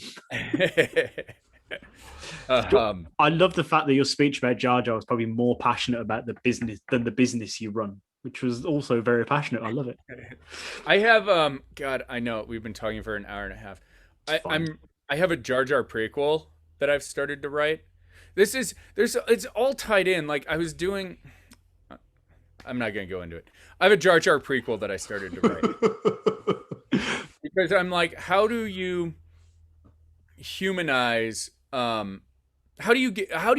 [SPEAKER 2] I love the fact that your speech about Jar Jar was probably more passionate about the business than the business you run. which was also very passionate. I love it.
[SPEAKER 3] I have God, I know we've been talking for an hour and a half.
[SPEAKER 2] It's fine.
[SPEAKER 3] I have a Jar Jar prequel that I've started to write. It's all tied in. Like I was doing I'm not gonna go into it. I have a Jar Jar prequel that I started to write. Because I'm like, how do you humanize how do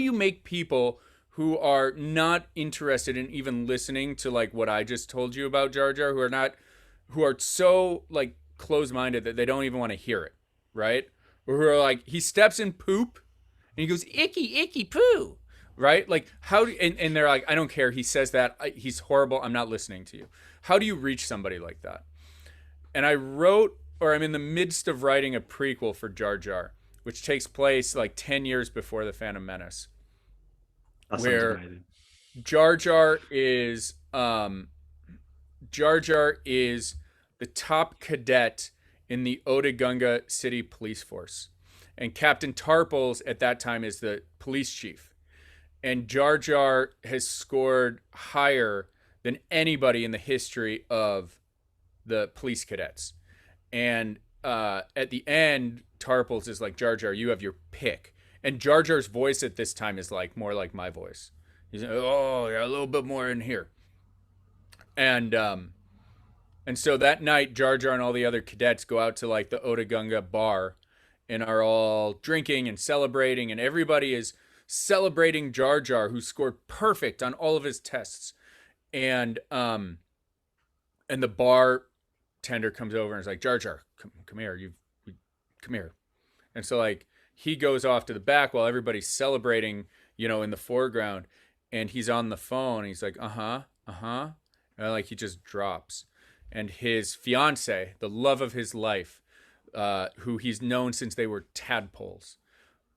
[SPEAKER 3] you make people who are not interested in even listening to like what I just told you about Jar Jar, who are so like closed-minded that they don't even want to hear it, right? Or who are like, he steps in poop and he goes icky icky poo, right? Like and they're like, I don't care, he says that, he's horrible, I'm not listening to you. How do you reach somebody like that? And I'm in the midst of writing a prequel for Jar Jar, which takes place like 10 years before The Phantom Menace.
[SPEAKER 2] That sounds
[SPEAKER 3] Where
[SPEAKER 2] amazing.
[SPEAKER 3] Jar Jar is the top cadet in the Otagunga City Police Force. And Captain Tarples at that time is the police chief. And Jar Jar has scored higher than anybody in the history of the police cadets. And at the end, Tarples is like, Jar Jar, you have your pick. And Jar Jar's voice at this time is like more like my voice. He's like, oh, yeah, a little bit more in here. And so that night, Jar Jar and all the other cadets go out to like the Otagunga bar and are all drinking and celebrating. And everybody is celebrating Jar Jar, who scored perfect on all of his tests. And the bartender comes over and is like, Jar Jar, come here. Come here. And so like he goes off to the back while everybody's celebrating, in the foreground, and he's on the phone. He's like, and like he just drops. And his fiance, the love of his life, who he's known since they were tadpoles,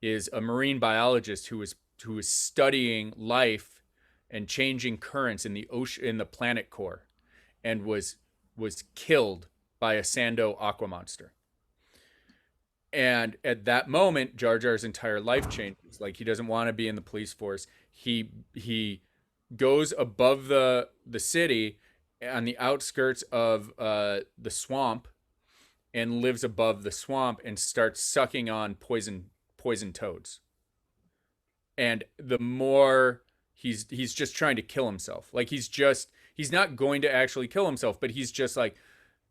[SPEAKER 3] is a marine biologist who is studying life and changing currents in the ocean, in the planet core, and was killed by a Sando aqua monster. And at that moment, Jar Jar's entire life changes. Like, he doesn't want to be in the police force. He goes above the city on the outskirts of the swamp and lives above the swamp and starts sucking on poison toads. And the more he's just trying to kill himself. Like, he's not going to actually kill himself, but he's just like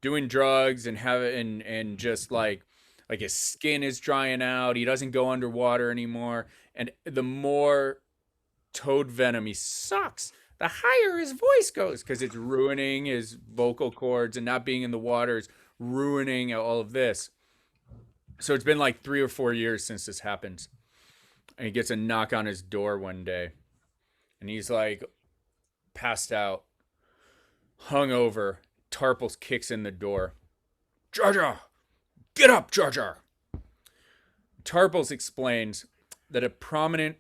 [SPEAKER 3] doing drugs and just like his skin is drying out. He doesn't go underwater anymore. And the more toad venom he sucks, the higher his voice goes, because it's ruining his vocal cords, and not being in the water is ruining all of this. So it's been like 3 or 4 years since this happens. And he gets a knock on his door one day. And he's like passed out, hungover. Tarples kicks in the door. Jar Jar! Get up, Jar Jar! Tarples explains that a prominent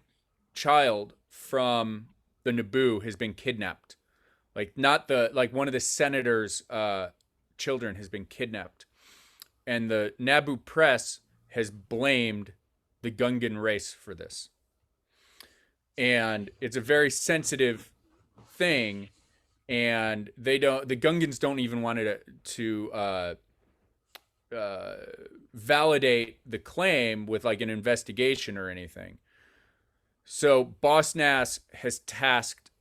[SPEAKER 3] child from the Naboo has been kidnapped. One of the senator's children has been kidnapped. And the Naboo press has blamed the Gungan race for this. And it's a very sensitive thing. And the Gungans don't even want to validate the claim with like an investigation or anything. So Boss Nass has tasked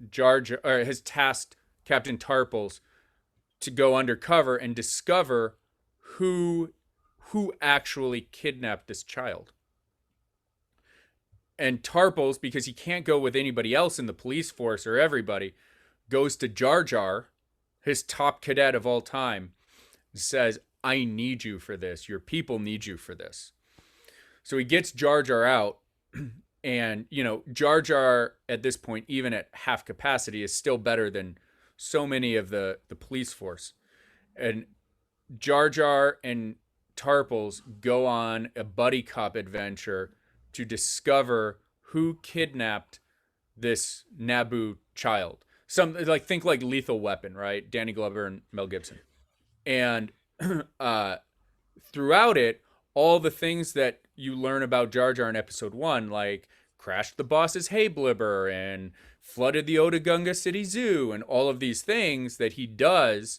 [SPEAKER 3] Captain Tarples to go undercover and discover who actually kidnapped this child. And Tarples, because he can't go with anybody else in the police force or everybody, goes to Jar Jar, his top cadet of all time, and says, I need you for this. Your people need you for this. So he gets Jar Jar out, and, Jar Jar at this point, even at half capacity, is still better than so many of the police force. And Jar Jar and Tarples go on a buddy cop adventure to discover who kidnapped this Naboo child. Think like Lethal Weapon, right? Danny Glover and Mel Gibson. And throughout it, all the things that you learn about Jar Jar in episode 1, like crashed the boss's hay blibber and flooded the Otagunga City Zoo and all of these things that he does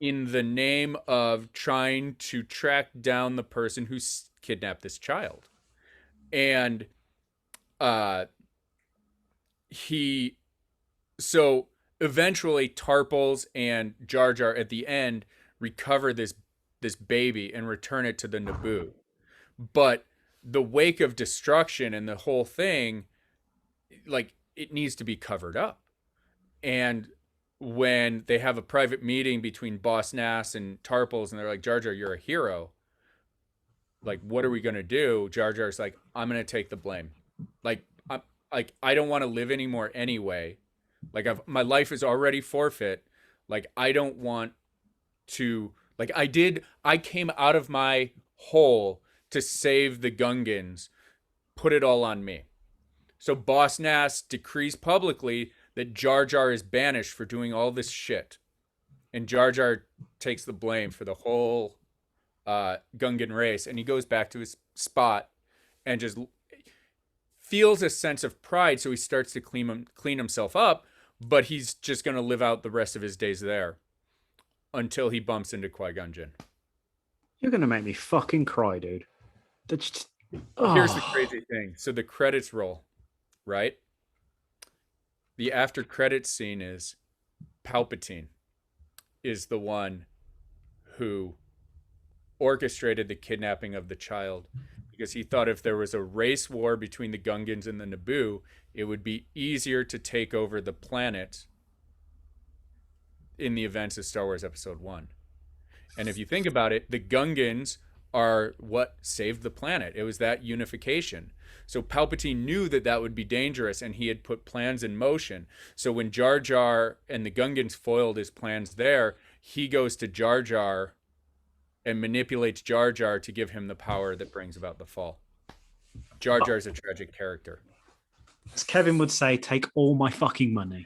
[SPEAKER 3] in the name of trying to track down the person who kidnapped this child. And so eventually Tarples and Jar Jar at the end recover this baby and return it to the Naboo. But the wake of destruction and the whole thing, like, it needs to be covered up. And when they have a private meeting between Boss Nass and Tarples, and they're like, Jar Jar, you're a hero. Like, what are we going to do? Jar Jar's like, I'm going to take the blame. I don't want to live anymore anyway. Like, my life is already forfeit. Like, I don't want to, like, I came out of my hole to save the Gungans. Put it all on me. So Boss Nass decrees publicly that Jar Jar is banished for doing all this shit. And Jar Jar takes the blame for the whole Gungan race. And he goes back to his spot and just feels a sense of pride. So he starts to clean himself up, but he's just going to live out the rest of his days there until he bumps into Qui-Gon Jinn.
[SPEAKER 2] You're going to make me fucking cry, dude. That's just...
[SPEAKER 3] Here's the crazy thing. So the credits roll, right? The after credits scene is Palpatine is the one who orchestrated the kidnapping of the child, because he thought if there was a race war between the Gungans and the Naboo, it would be easier to take over the planet in the events of Star Wars Episode 1. And if you think about it, the Gungans are what saved the planet. It was that unification. So Palpatine knew that would be dangerous, and he had put plans in motion. So when Jar Jar and the Gungans foiled his plans there, he goes to Jar Jar and manipulates Jar Jar to give him the power that brings about the fall. Jar Jar's a tragic character.
[SPEAKER 2] As Kevin would say, take all my fucking money.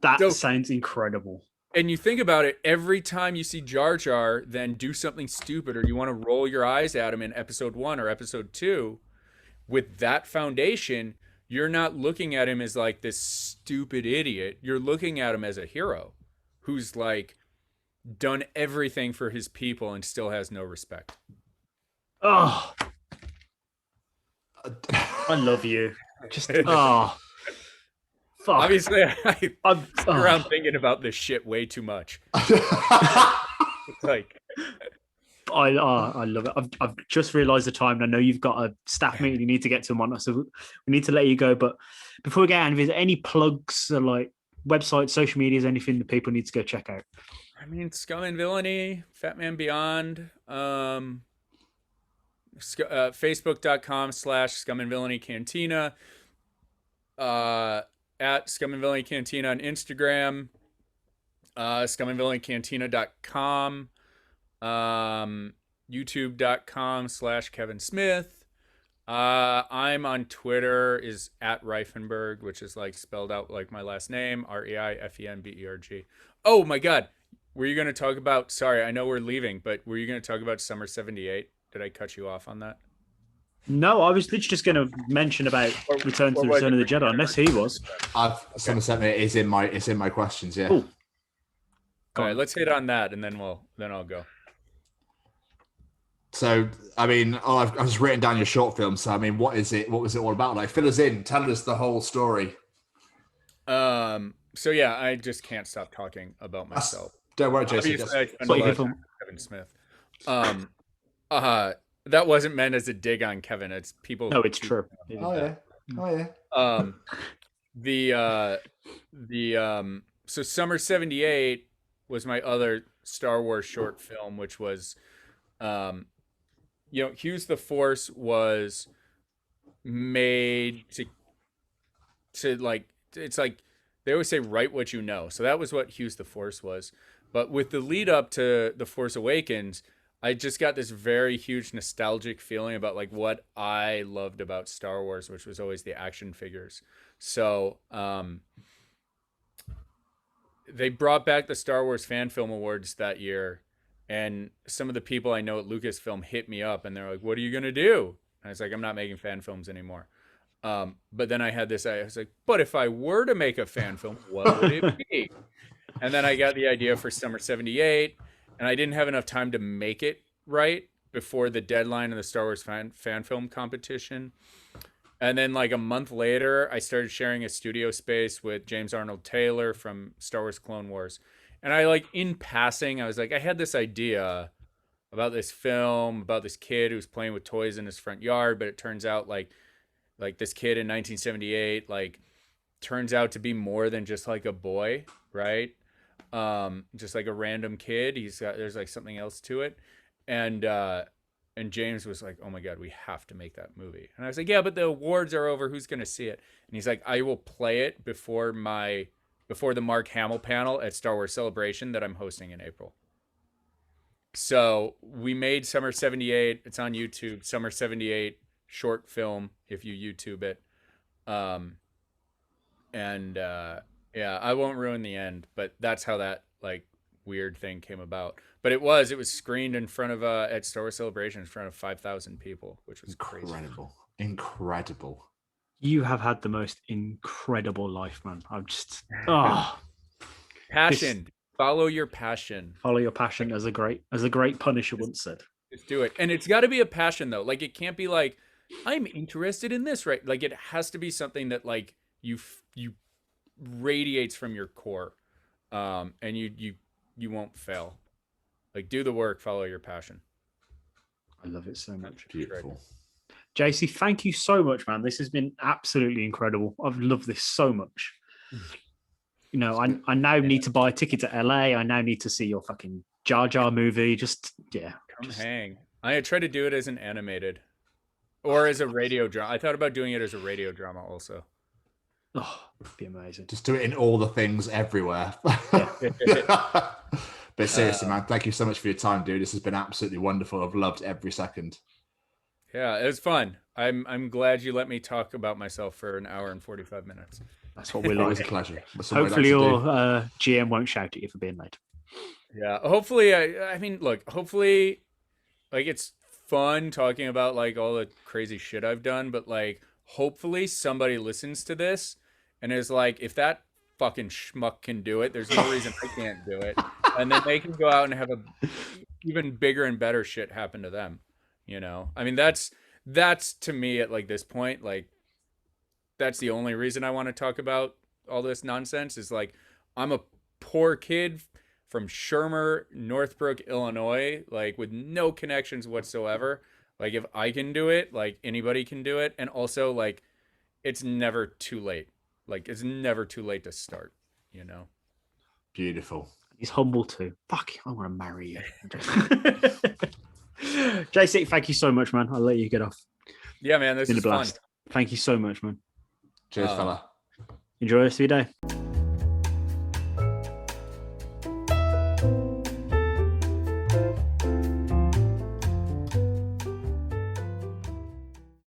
[SPEAKER 2] That sounds incredible.
[SPEAKER 3] And you think about it, every time you see Jar Jar then do something stupid, or you want to roll your eyes at him in Episode 1 or Episode 2, with that foundation, you're not looking at him as like this stupid idiot. You're looking at him as a hero who's like done everything for his people and still has no respect.
[SPEAKER 2] Oh, I love you. Just fuck.
[SPEAKER 3] Obviously, I'm around thinking about this shit way too much. It's like,
[SPEAKER 2] I love it. I've just realised the time. And I know you've got a staff meeting you need to get to, Mona, so we need to let you go. But before we get on, is there any plugs, like websites, social medias, anything that people need to go check out?
[SPEAKER 3] I mean, Scum and Villainy, Fatman Beyond, Facebook.com/Scum and Villainy Cantina, at Scum and Villainy Cantina on Instagram, scumandvillainy.cantina.com, youtube.com/Kevin Smith. I'm on Twitter is at Reifenberg, which is like spelled out like my last name, REIFENBERG. Oh my God. Were you going to talk about, sorry, I know we're leaving, but were you going to talk about Summer 78? Did I cut you off on that?
[SPEAKER 2] No, I was literally just going to mention about Return of the Jedi, unless he was.
[SPEAKER 1] Summer 78 is in my questions, yeah.
[SPEAKER 2] Ooh.
[SPEAKER 3] All right, let's hit on that, and then I'll go.
[SPEAKER 1] So, I mean, I've just written down your short film. So, I mean, what was it all about? Like, fill us in. Tell us the whole story.
[SPEAKER 3] So yeah, I just can't stop talking about myself.
[SPEAKER 1] Don't worry, J.C.
[SPEAKER 3] Kevin Smith. That wasn't meant as a dig on Kevin. It's people.
[SPEAKER 2] No, it's true.
[SPEAKER 1] Oh
[SPEAKER 3] yeah. So Summer 78 was my other Star Wars short film, which was, Hughes the Force was made to like, it's like, they always say, write what you know. So that was what Hughes the Force was. But with the lead up to The Force Awakens, I just got this very huge nostalgic feeling about like what I loved about Star Wars, which was always the action figures. So they brought back the Star Wars Fan Film Awards that year. And some of the people I know at Lucasfilm hit me up and they're like, what are you going to do? I was like, I'm not making fan films anymore. But then I had this, I was like, but if I were to make a fan film, what would it be? And then I got the idea for Summer 78, and I didn't have enough time to make it right before the deadline of the Star Wars fan film competition. And then like a month later, I started sharing a studio space with James Arnold Taylor from Star Wars Clone Wars. And I like, in passing, I was like, I had this idea about this film, about this kid who's playing with toys in his front yard, but it turns out like this kid in 1978, like, turns out to be more than just like a boy, right? Just like a random kid. There's like something else to it. And James was like, oh my God, we have to make that movie. And I was like, yeah, but the awards are over. Who's going to see it? And he's like, I will play it before the Mark Hamill panel at Star Wars Celebration that I'm hosting in April. So we made Summer 78. It's on YouTube. Summer 78 short film, if you YouTube it. Yeah, I won't ruin the end, but that's how that like weird thing came about. But it was screened in front of at Star Wars Celebration in front of 5,000 people, which was
[SPEAKER 1] incredible.
[SPEAKER 2] You have had the most incredible life, man. I'm just
[SPEAKER 3] passion. Follow your passion.
[SPEAKER 2] Follow your passion, as a great Punisher once said.
[SPEAKER 3] Just do it. And it's got to be a passion though. Like, it can't be like, I'm interested in this, right? Like, it has to be something that like you radiates from your core, and you won't fail. Like, do the work, follow your passion.
[SPEAKER 2] I love it so much.
[SPEAKER 1] Beautiful.
[SPEAKER 2] JC, thank you so much, man. This has been absolutely incredible. I've loved this so much. You know, I now need to buy a ticket to LA. I now need to see your fucking Jar Jar movie. Come
[SPEAKER 3] hang. I tried to do it as an animated or as a radio drama. I thought about doing it as a radio drama also.
[SPEAKER 2] Oh, it'd be amazing.
[SPEAKER 1] Just do it in all the things everywhere. But seriously, man, thank you so much for your time, dude. This has been absolutely wonderful. I've loved every second.
[SPEAKER 3] Yeah, it was fun. I'm glad you let me talk about myself for an hour and 45 minutes.
[SPEAKER 2] That's what we're
[SPEAKER 1] always a pleasure.
[SPEAKER 2] Hopefully your GM won't shout at you for being late.
[SPEAKER 3] Yeah, hopefully. I mean, look, hopefully, like, it's fun talking about like all the crazy shit I've done, but like, hopefully somebody listens to this and is like, if that fucking schmuck can do it, there's no reason I can't do it. And then they can go out and have a even bigger and better shit happen to them. You know, I mean, that's to me at like this point, like, that's the only reason I want to talk about all this nonsense is like, I'm a poor kid from Shermer, Northbrook, Illinois, like with no connections whatsoever. Like, if I can do it, like anybody can do it. And also, like, it's never too late. Like, it's never too late to start, you know?
[SPEAKER 1] Beautiful.
[SPEAKER 2] He's humble too. Fuck, I want to marry you. JC, thank you so much, man. I'll let you get off.
[SPEAKER 3] Yeah, man, this is fun.
[SPEAKER 2] Thank you so much, man.
[SPEAKER 1] Cheers, fella.
[SPEAKER 2] Enjoy the rest of your day.